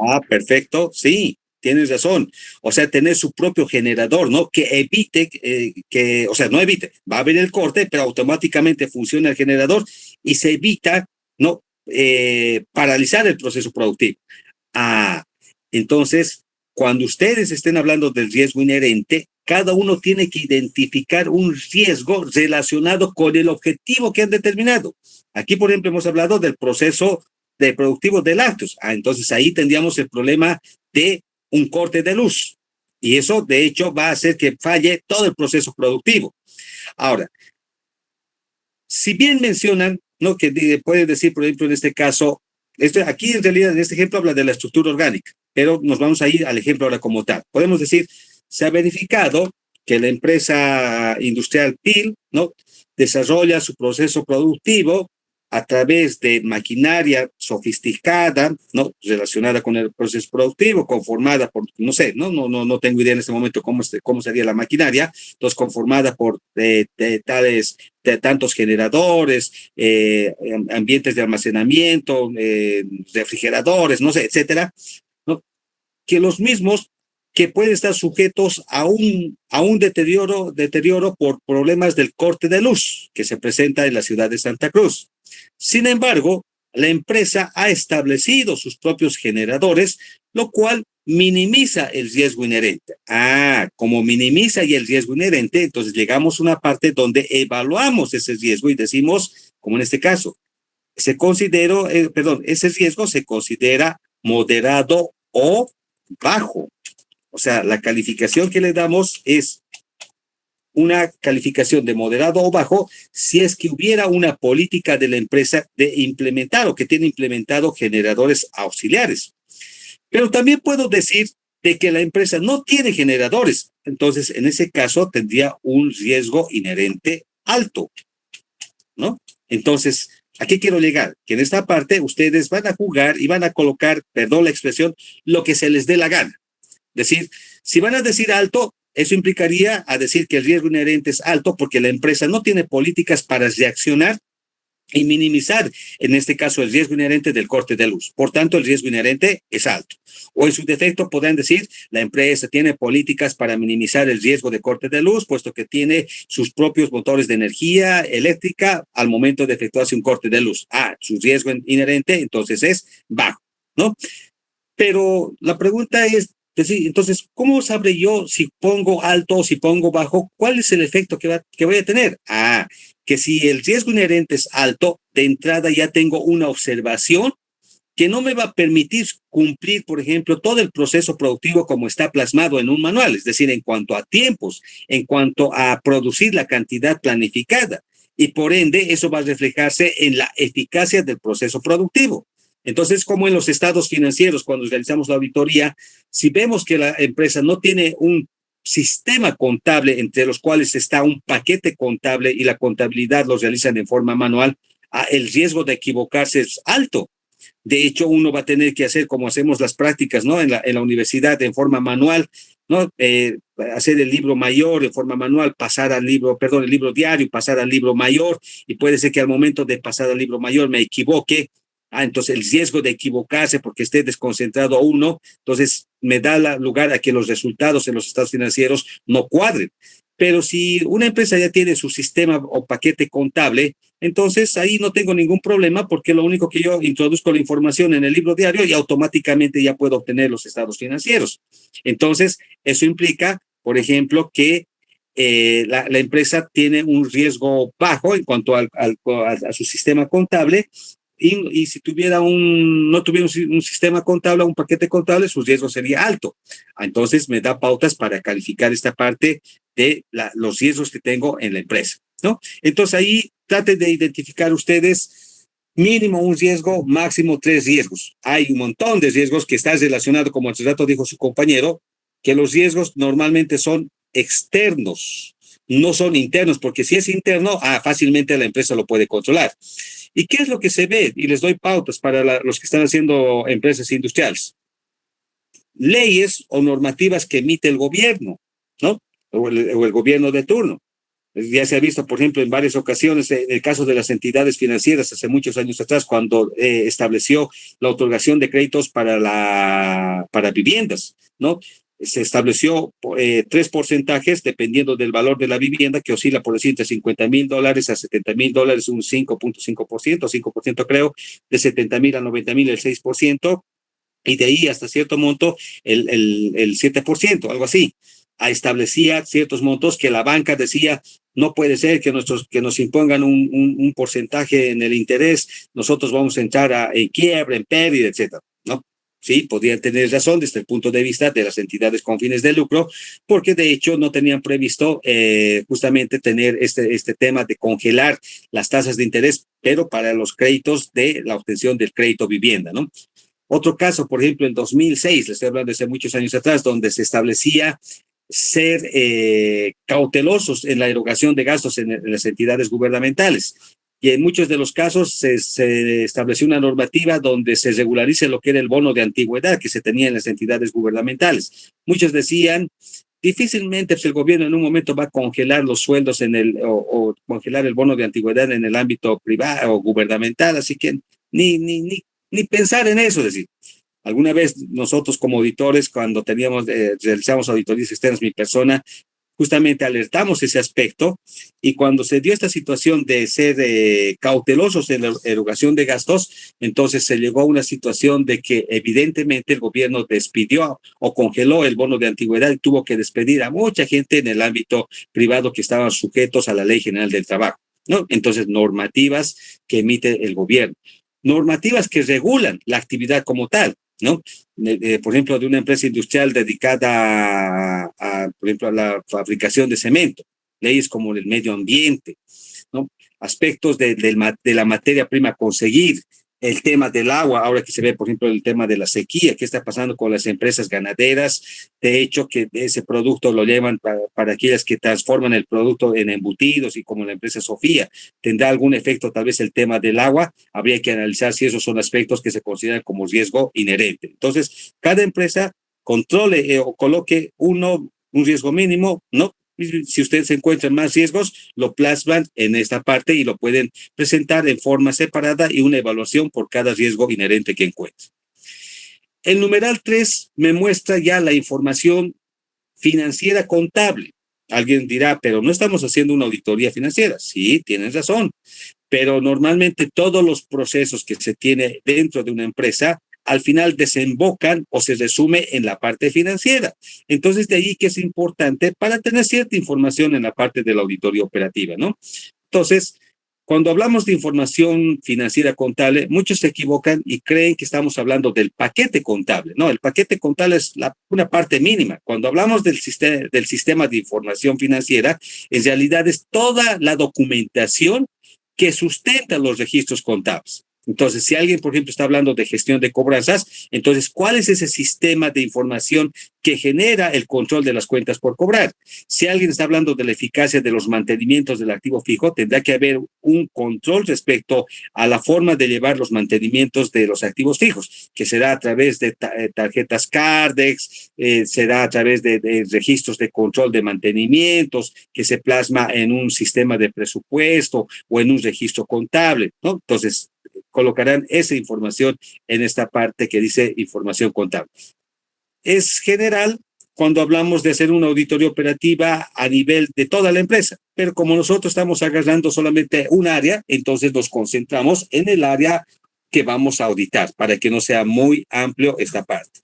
Ah, perfecto, sí, tienes razón. O sea, tener su propio generador, ¿no? Que evite, o sea, no evite, va a haber el corte, pero automáticamente funciona el generador y se evita, ¿no? Paralizar el proceso productivo. Ah, entonces, cuando ustedes estén hablando del riesgo inherente, cada uno tiene que identificar un riesgo relacionado con el objetivo que han determinado. Aquí, por ejemplo, hemos hablado del proceso de productivo de lácteos. Entonces ahí tendríamos el problema de un corte de luz. Y eso, de hecho, va a hacer que falle todo el proceso productivo. Ahora, si bien mencionan, ¿no? Que puede decir, por ejemplo, en este caso, aquí en realidad, en este ejemplo, habla de la estructura orgánica, pero nos vamos a ir al ejemplo ahora como tal. Podemos decir, se ha verificado que la empresa industrial PIL, ¿no? Desarrolla su proceso productivo a través de maquinaria sofisticada, ¿no? Relacionada con el proceso productivo, conformada por, no sé, no tengo idea en este momento cómo sería la maquinaria, entonces conformada por tantos generadores, ambientes de almacenamiento, refrigeradores, no sé, etcétera, ¿no? Que los mismos que pueden estar sujetos a un deterioro por problemas del corte de luz que se presenta en la ciudad de Santa Cruz. Sin embargo, la empresa ha establecido sus propios generadores, lo cual minimiza el riesgo inherente. Como minimiza y el riesgo inherente, entonces llegamos a una parte donde evaluamos ese riesgo y decimos, como en este caso, ese riesgo se considera moderado o bajo. O sea, la calificación que le damos es una calificación de moderado o bajo si es que hubiera una política de la empresa de implementar o que tiene implementado generadores auxiliares. Pero también puedo decir de que la empresa no tiene generadores. Entonces, en ese caso, tendría un riesgo inherente alto, ¿no? Entonces, ¿a qué quiero llegar? Que en esta parte ustedes van a jugar y van a colocar, perdón la expresión, lo que se les dé la gana. Es decir, si van a decir alto, eso implicaría a decir que el riesgo inherente es alto porque la empresa no tiene políticas para reaccionar y minimizar, en este caso, el riesgo inherente del corte de luz. Por tanto, el riesgo inherente es alto. O en su defecto podrán decir, la empresa tiene políticas para minimizar el riesgo de corte de luz, puesto que tiene sus propios motores de energía eléctrica al momento de efectuarse un corte de luz. Su riesgo inherente entonces es bajo, ¿no? Pero la pregunta es, entonces, ¿cómo sabré yo si pongo alto o si pongo bajo? ¿Cuál es el efecto que voy a tener? Que si el riesgo inherente es alto, de entrada ya tengo una observación que no me va a permitir cumplir, por ejemplo, todo el proceso productivo como está plasmado en un manual, es decir, en cuanto a tiempos, en cuanto a producir la cantidad planificada. Y por ende, eso va a reflejarse en la eficacia del proceso productivo. Entonces, como en los estados financieros, cuando realizamos la auditoría, si vemos que la empresa no tiene un sistema contable entre los cuales está un paquete contable y la contabilidad lo realizan en forma manual, el riesgo de equivocarse es alto. De hecho, uno va a tener que hacer como hacemos las prácticas, ¿no? En la universidad en forma manual, ¿no? Hacer el libro mayor en forma manual, pasar al libro, perdón, el libro diario, pasar al libro mayor, y puede ser que al momento de pasar al libro mayor me equivoque. Entonces el riesgo de equivocarse porque esté desconcentrado uno, entonces me da lugar a que los resultados en los estados financieros no cuadren. Pero si una empresa ya tiene su sistema o paquete contable, entonces ahí no tengo ningún problema porque lo único que yo introduzco la información en el libro diario y automáticamente ya puedo obtener los estados financieros. Entonces, eso implica, por ejemplo, que la empresa tiene un riesgo bajo en cuanto a su sistema contable. Y si no tuviera un sistema contable, un paquete contable, su riesgo sería alto. Entonces me da pautas para calificar esta parte de los riesgos que tengo en la empresa, ¿no? Entonces ahí traten de identificar ustedes mínimo un riesgo, máximo 3 riesgos. Hay un montón de riesgos que están relacionados, como hace rato dijo su compañero, que los riesgos normalmente son externos, no son internos, porque si es interno, fácilmente la empresa lo puede controlar. ¿Y qué es lo que se ve? Y les doy pautas para los que están haciendo empresas industriales. Leyes o normativas que emite el gobierno, ¿no? O el gobierno de turno. Ya se ha visto, por ejemplo, en varias ocasiones, en el caso de las entidades financieras, hace muchos años atrás, cuando estableció la otorgación de créditos para viviendas, ¿no? Se estableció 3 porcentajes dependiendo del valor de la vivienda, que oscila por decir entre $50,000 a $70,000, un 5.5%, 5% creo, de 70,000 a 90,000 el 6%, y de ahí hasta cierto monto el 7%, algo así. Establecía ciertos montos que la banca decía, no puede ser que nos impongan un porcentaje en el interés, nosotros vamos a entrar en quiebra, en pérdida, etcétera, ¿no? Sí, podrían tener razón desde el punto de vista de las entidades con fines de lucro, porque de hecho no tenían previsto justamente tener este tema de congelar las tasas de interés, pero para los créditos de la obtención del crédito vivienda, ¿no? Otro caso, por ejemplo, en 2006, les estoy hablando desde muchos años atrás, donde se establecía ser cautelosos en la erogación de gastos en las entidades gubernamentales. Y en muchos de los casos se estableció una normativa donde se regularice lo que era el bono de antigüedad que se tenía en las entidades gubernamentales. Muchos decían, difícilmente el gobierno en un momento va a congelar los sueldos o congelar el bono de antigüedad en el ámbito privado o gubernamental, así que ni pensar en eso, es decir. Alguna vez nosotros como auditores, cuando realizamos auditorías externas, mi persona, justamente alertamos ese aspecto, y cuando se dio esta situación de ser cautelosos en la erogación de gastos, entonces se llegó a una situación de que evidentemente el gobierno despidió o congeló el bono de antigüedad y tuvo que despedir a mucha gente en el ámbito privado que estaban sujetos a la Ley General del Trabajo, ¿no? Entonces, normativas que emite el gobierno, normativas que regulan la actividad como tal, ¿no? Por ejemplo, de una empresa industrial dedicada por ejemplo, a la fabricación de cemento, leyes como el medio ambiente, ¿no? Aspectos de la materia prima a conseguir, el tema del agua, ahora que se ve, por ejemplo, el tema de la sequía, qué está pasando con las empresas ganaderas, de hecho, que ese producto lo llevan para aquellas que transforman el producto en embutidos, y como la empresa Sofía, ¿tendrá algún efecto tal vez el tema del agua? Habría que analizar si esos son aspectos que se consideran como riesgo inherente. Entonces, cada empresa controle o coloque un riesgo mínimo, ¿no? Si ustedes encuentran más riesgos, lo plasman en esta parte y lo pueden presentar en forma separada y una evaluación por cada riesgo inherente que encuentren. El numeral 3 me muestra ya la información financiera contable. Alguien dirá, pero no estamos haciendo una auditoría financiera. Sí, tienen razón, pero normalmente todos los procesos que se tiene dentro de una empresa al final desembocan o se resume en la parte financiera. Entonces, de ahí que es importante para tener cierta información en la parte de la auditoría operativa, ¿no? Entonces, Cuando hablamos de información financiera contable, muchos se equivocan y creen que estamos hablando del paquete contable. No, el paquete contable es una parte mínima. Cuando hablamos del sistema de información financiera, en realidad es toda la documentación que sustenta los registros contables. Entonces, si alguien, por ejemplo, está hablando de gestión de cobranzas, entonces, ¿cuál es ese sistema de información que genera el control de las cuentas por cobrar? Si alguien está hablando de la eficacia de los mantenimientos del activo fijo, tendrá que haber un control respecto a la forma de llevar los mantenimientos de los activos fijos, que será a través de tarjetas Cardex, será a través de registros de control de mantenimientos, que se plasma en un sistema de presupuesto o en un registro contable, ¿no? Entonces, colocarán esa información en esta parte que dice información contable. Es general cuando hablamos de hacer una auditoría operativa a nivel de toda la empresa, pero como nosotros estamos agarrando solamente un área, entonces nos concentramos en el área que vamos a auditar para que no sea muy amplio esta parte.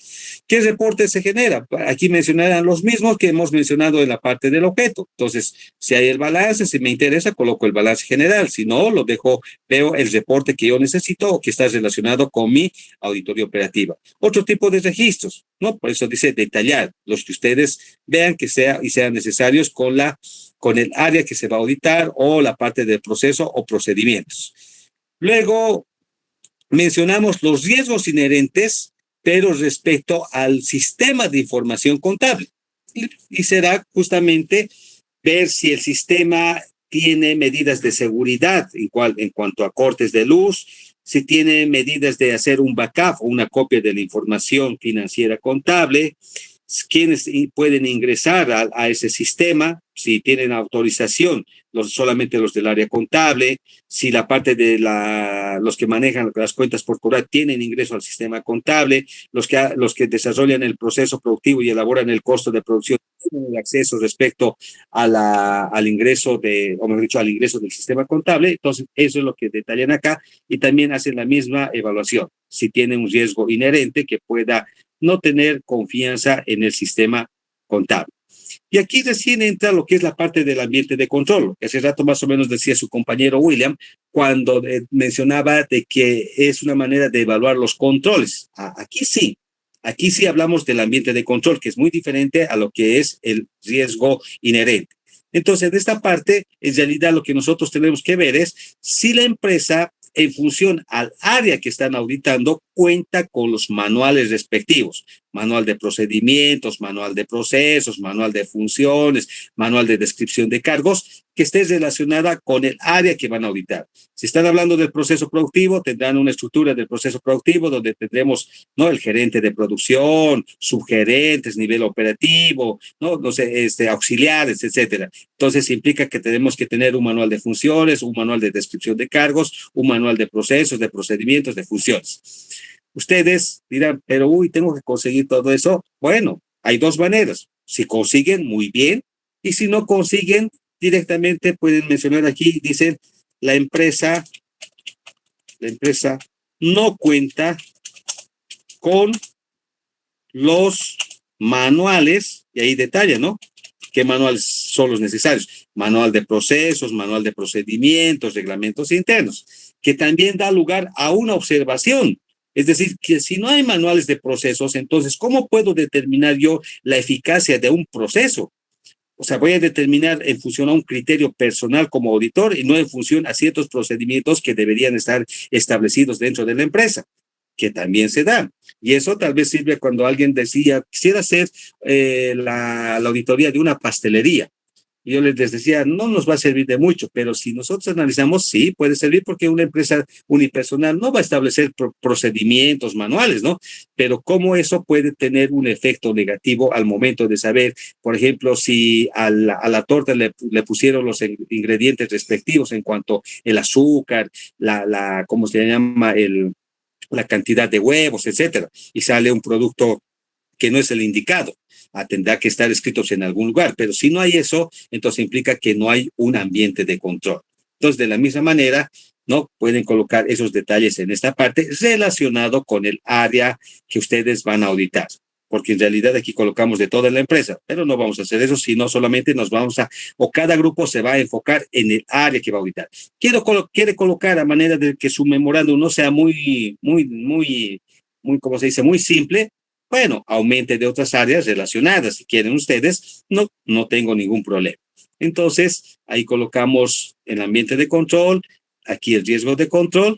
¿Qué reporte se genera? Aquí mencionarán los mismos que hemos mencionado en la parte del objeto. Entonces, si hay el balance, si me interesa, coloco el balance general. Si no, lo dejo, veo el reporte que yo necesito o que está relacionado con mi auditoría operativa. Otro tipo de registros, ¿no? Por eso dice detallar, los que ustedes vean que sean necesarios con el área que se va a auditar o la parte del proceso o procedimientos. Luego, mencionamos los riesgos inherentes, pero respecto al sistema de información contable. Y será justamente ver si el sistema tiene medidas de seguridad en cuanto a cortes de luz, si tiene medidas de hacer un backup o una copia de la información financiera contable, quiénes pueden ingresar a ese sistema, si tienen autorización, solamente los del área contable, si la parte de los que manejan las cuentas por cobrar tienen ingreso al sistema contable, los que desarrollan el proceso productivo y elaboran el costo de producción tienen el acceso respecto al ingreso o mejor dicho, al ingreso del sistema contable. Entonces, eso es lo que detallan acá y también hacen la misma evaluación, si tiene un riesgo inherente que pueda no tener confianza en el sistema contable. Y aquí recién entra lo que es la parte del ambiente de control, que hace rato más o menos decía su compañero William, cuando mencionaba de que es una manera de evaluar los controles. Aquí sí hablamos del ambiente de control, que es muy diferente a lo que es el riesgo inherente. Entonces, de esta parte, en realidad lo que nosotros tenemos que ver es si la empresa, en función al área que están auditando, cuenta con los manuales respectivos. Manual de procedimientos, manual de procesos, manual de funciones, manual de descripción de cargos, que esté relacionada con el área que van a auditar. Si están hablando del proceso productivo, tendrán una estructura del proceso productivo donde tendremos, ¿no?, el gerente de producción, subgerentes, nivel operativo, no sé, auxiliares, etcétera. Entonces implica que tenemos que tener un manual de funciones, un manual de descripción de cargos, un manual de procesos, de procedimientos, de funciones. Ustedes dirán, pero tengo que conseguir todo eso. Bueno, hay dos maneras. Si consiguen, muy bien. Y si no consiguen, directamente pueden mencionar aquí, dicen, la empresa no cuenta con los manuales, y ahí detalla, ¿no?, qué manuales son los necesarios. Manual de procesos, manual de procedimientos, reglamentos internos, que también da lugar a una observación. Es decir, que si no hay manuales de procesos, entonces, ¿cómo puedo determinar yo la eficacia de un proceso? O sea, voy a determinar en función a un criterio personal como auditor y no en función a ciertos procedimientos que deberían estar establecidos dentro de la empresa, que también se da. Y eso tal vez sirve cuando alguien decía, quisiera hacer la auditoría de una pastelería. Y yo les decía, no nos va a servir de mucho, pero si nosotros analizamos, sí, puede servir porque una empresa unipersonal no va a establecer procedimientos manuales, ¿no? Pero cómo eso puede tener un efecto negativo al momento de saber, por ejemplo, si a la torta le pusieron los ingredientes respectivos en cuanto el azúcar, ¿cómo se llama? La cantidad de huevos, etcétera, y sale un producto que no es el indicado. Tendrá que estar escritos en algún lugar, pero si no hay eso, entonces implica que no hay un ambiente de control. Entonces, de la misma manera, ¿no?, pueden colocar esos detalles en esta parte relacionado con el área que ustedes van a auditar. porque en realidad aquí colocamos de toda la empresa, pero no vamos a hacer eso, sino solamente o cada grupo se va a enfocar en el área que va a auditar. Quiere colocar a manera de que su memorándum no sea muy, ¿cómo se dice? Muy simple. Bueno, aumente de otras áreas relacionadas. Si quieren ustedes, no tengo ningún problema. Entonces, ahí colocamos el ambiente de control, aquí el riesgo de control,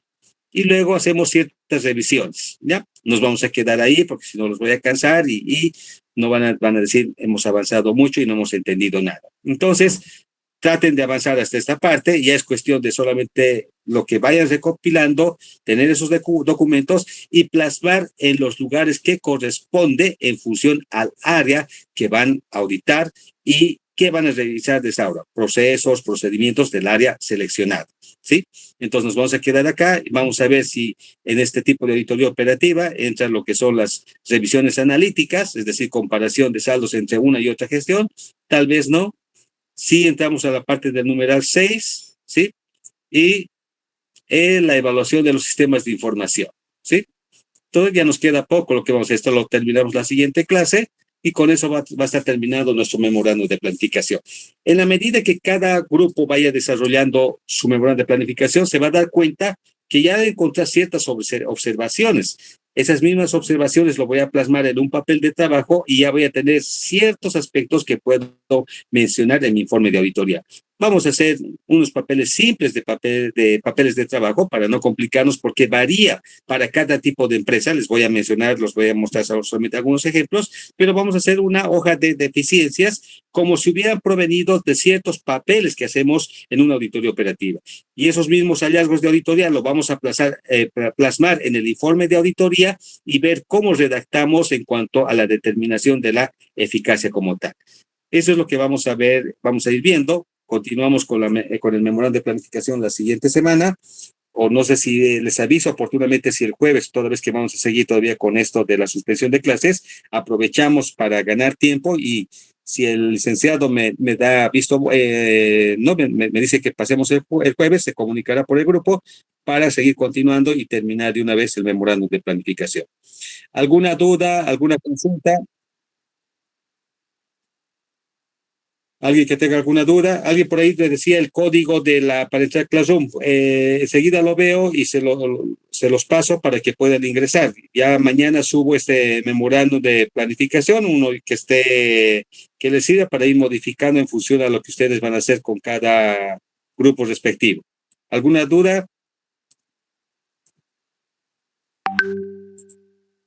y luego hacemos ciertas revisiones, ¿ya? Nos vamos a quedar ahí porque si no los voy a cansar y no van a decir hemos avanzado mucho y no hemos entendido nada. Entonces, traten de avanzar hasta esta parte, ya es cuestión de solamente lo que vayan recopilando, tener esos documentos y plasmar en los lugares que corresponde en función al área que van a auditar y que van a revisar de esa hora, procesos, procedimientos del área seleccionada, ¿sí? Entonces nos vamos a quedar acá y vamos a ver si en este tipo de auditoría operativa entra lo que son las revisiones analíticas, es decir, comparación de saldos entre una y otra gestión, tal vez no. Sí entramos a la parte del numeral 6, ¿sí? Y la evaluación de los sistemas de información, ¿sí? Todavía nos queda poco lo que vamos a hacer. Esto lo terminamos la siguiente clase y con eso va a estar terminado nuestro memorándum de planificación. En la medida que cada grupo vaya desarrollando su memorándum de planificación, se va a dar cuenta que ya de encontrar ciertas observaciones. Esas mismas observaciones lo voy a plasmar en un papel de trabajo y ya voy a tener ciertos aspectos que puedo mencionar en mi informe de auditoría. Vamos a hacer unos papeles simples de papeles de trabajo para no complicarnos porque varía para cada tipo de empresa. Les voy a mencionar, los voy a mostrar solamente algunos ejemplos, pero vamos a hacer una hoja de deficiencias como si hubieran provenido de ciertos papeles que hacemos en una auditoría operativa. Y esos mismos hallazgos de auditoría los vamos a plasmar en el informe de auditoría y ver cómo redactamos en cuanto a la determinación de la eficacia como tal. Eso es lo que vamos a ver, vamos a ir viendo. Continuamos con el memorándum de planificación la siguiente semana, o no sé si les aviso oportunamente si el jueves, toda vez que vamos a seguir todavía con esto de la suspensión de clases, aprovechamos para ganar tiempo y si el licenciado me da visto, me dice que pasemos el jueves, se comunicará por el grupo para seguir continuando y terminar de una vez el memorándum de planificación. ¿Alguna duda, alguna consulta? ¿Alguien que tenga alguna duda? Alguien por ahí le decía el código para entrar a Classroom. Enseguida lo veo y se los paso para que puedan ingresar. Ya mañana subo este memorándum de planificación, uno que les sirva para ir modificando en función a lo que ustedes van a hacer con cada grupo respectivo. ¿Alguna duda?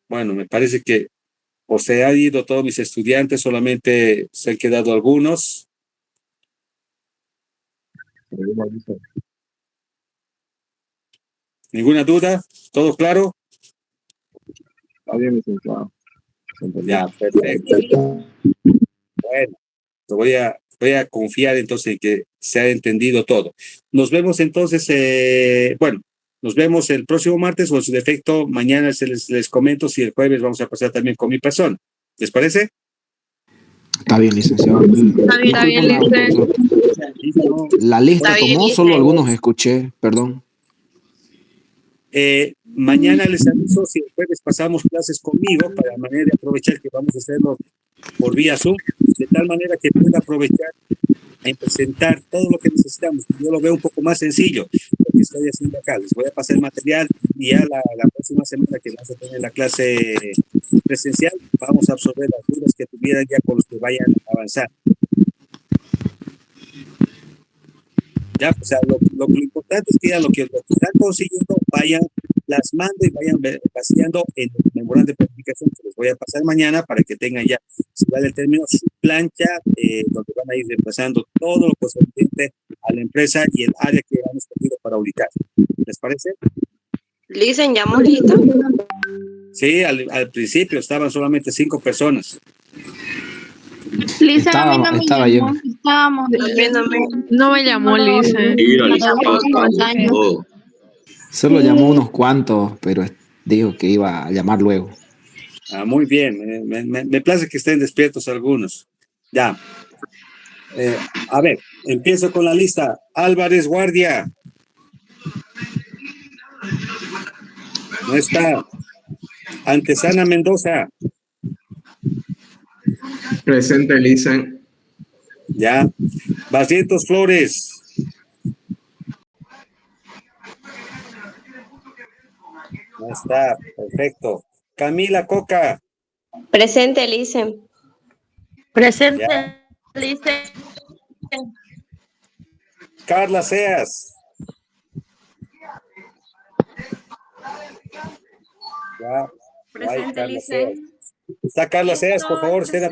Bueno, me parece que o se han ido todos mis estudiantes, solamente se han quedado algunos. ¿Ninguna duda? ¿Todo claro?
Está bien, licenciado.
Ya, perfecto. Bueno, voy a confiar entonces en que se ha entendido todo. Nos vemos entonces, nos vemos el próximo martes o en su defecto mañana les comento si el jueves vamos a pasar también con mi persona. ¿Les parece?
Está bien, licenciado.
Está bien, licenciado.
La lista
Está bien,
tomó, solo algunos escuché, perdón.
Mañana les aviso si el jueves pasamos clases conmigo para manera de aprovechar que vamos a hacerlo por vía Zoom, de tal manera que pueda aprovechar en presentar todo lo que necesitamos. Yo lo veo un poco más sencillo, lo que estoy haciendo acá. Les voy a pasar el material y ya la próxima semana que vamos a tener la clase presencial, vamos a absorber las dudas que tuvieran ya con los que vayan a avanzar. Ya, o sea, lo importante es que ya lo que están consiguiendo vayan plasmando y vayan vaciando en el memorándum de planificación que les voy a pasar mañana para que tengan ya, si vale el término, su plancha, donde van a ir repasando todo lo correspondiente a la empresa y el área que han escogido para auditar. ¿Les parece?
Licen, ¿ya hemos listo?
Sí, al principio estaban solamente 5 personas.
Lisa, a mí no me
Estaba
llamó,
yo.
estábamos
No me llamó, Lisa.
Solo llamó unos cuantos, pero dijo que iba a llamar luego.
Muy bien, me place que estén despiertos algunos. Ya. A ver, empiezo con la lista. Álvarez Guardia. No está. Antesana Mendoza.
Presente, Licen.
Ya. Barrientos Flores. Ahí está, perfecto. Camila Coca.
Presente, Licen.
Presente,
Ya.
Licen.
Carla Seas. Ya.
Presente,
Carla
Licen.
Seas. Está Carla Seas, por favor, estén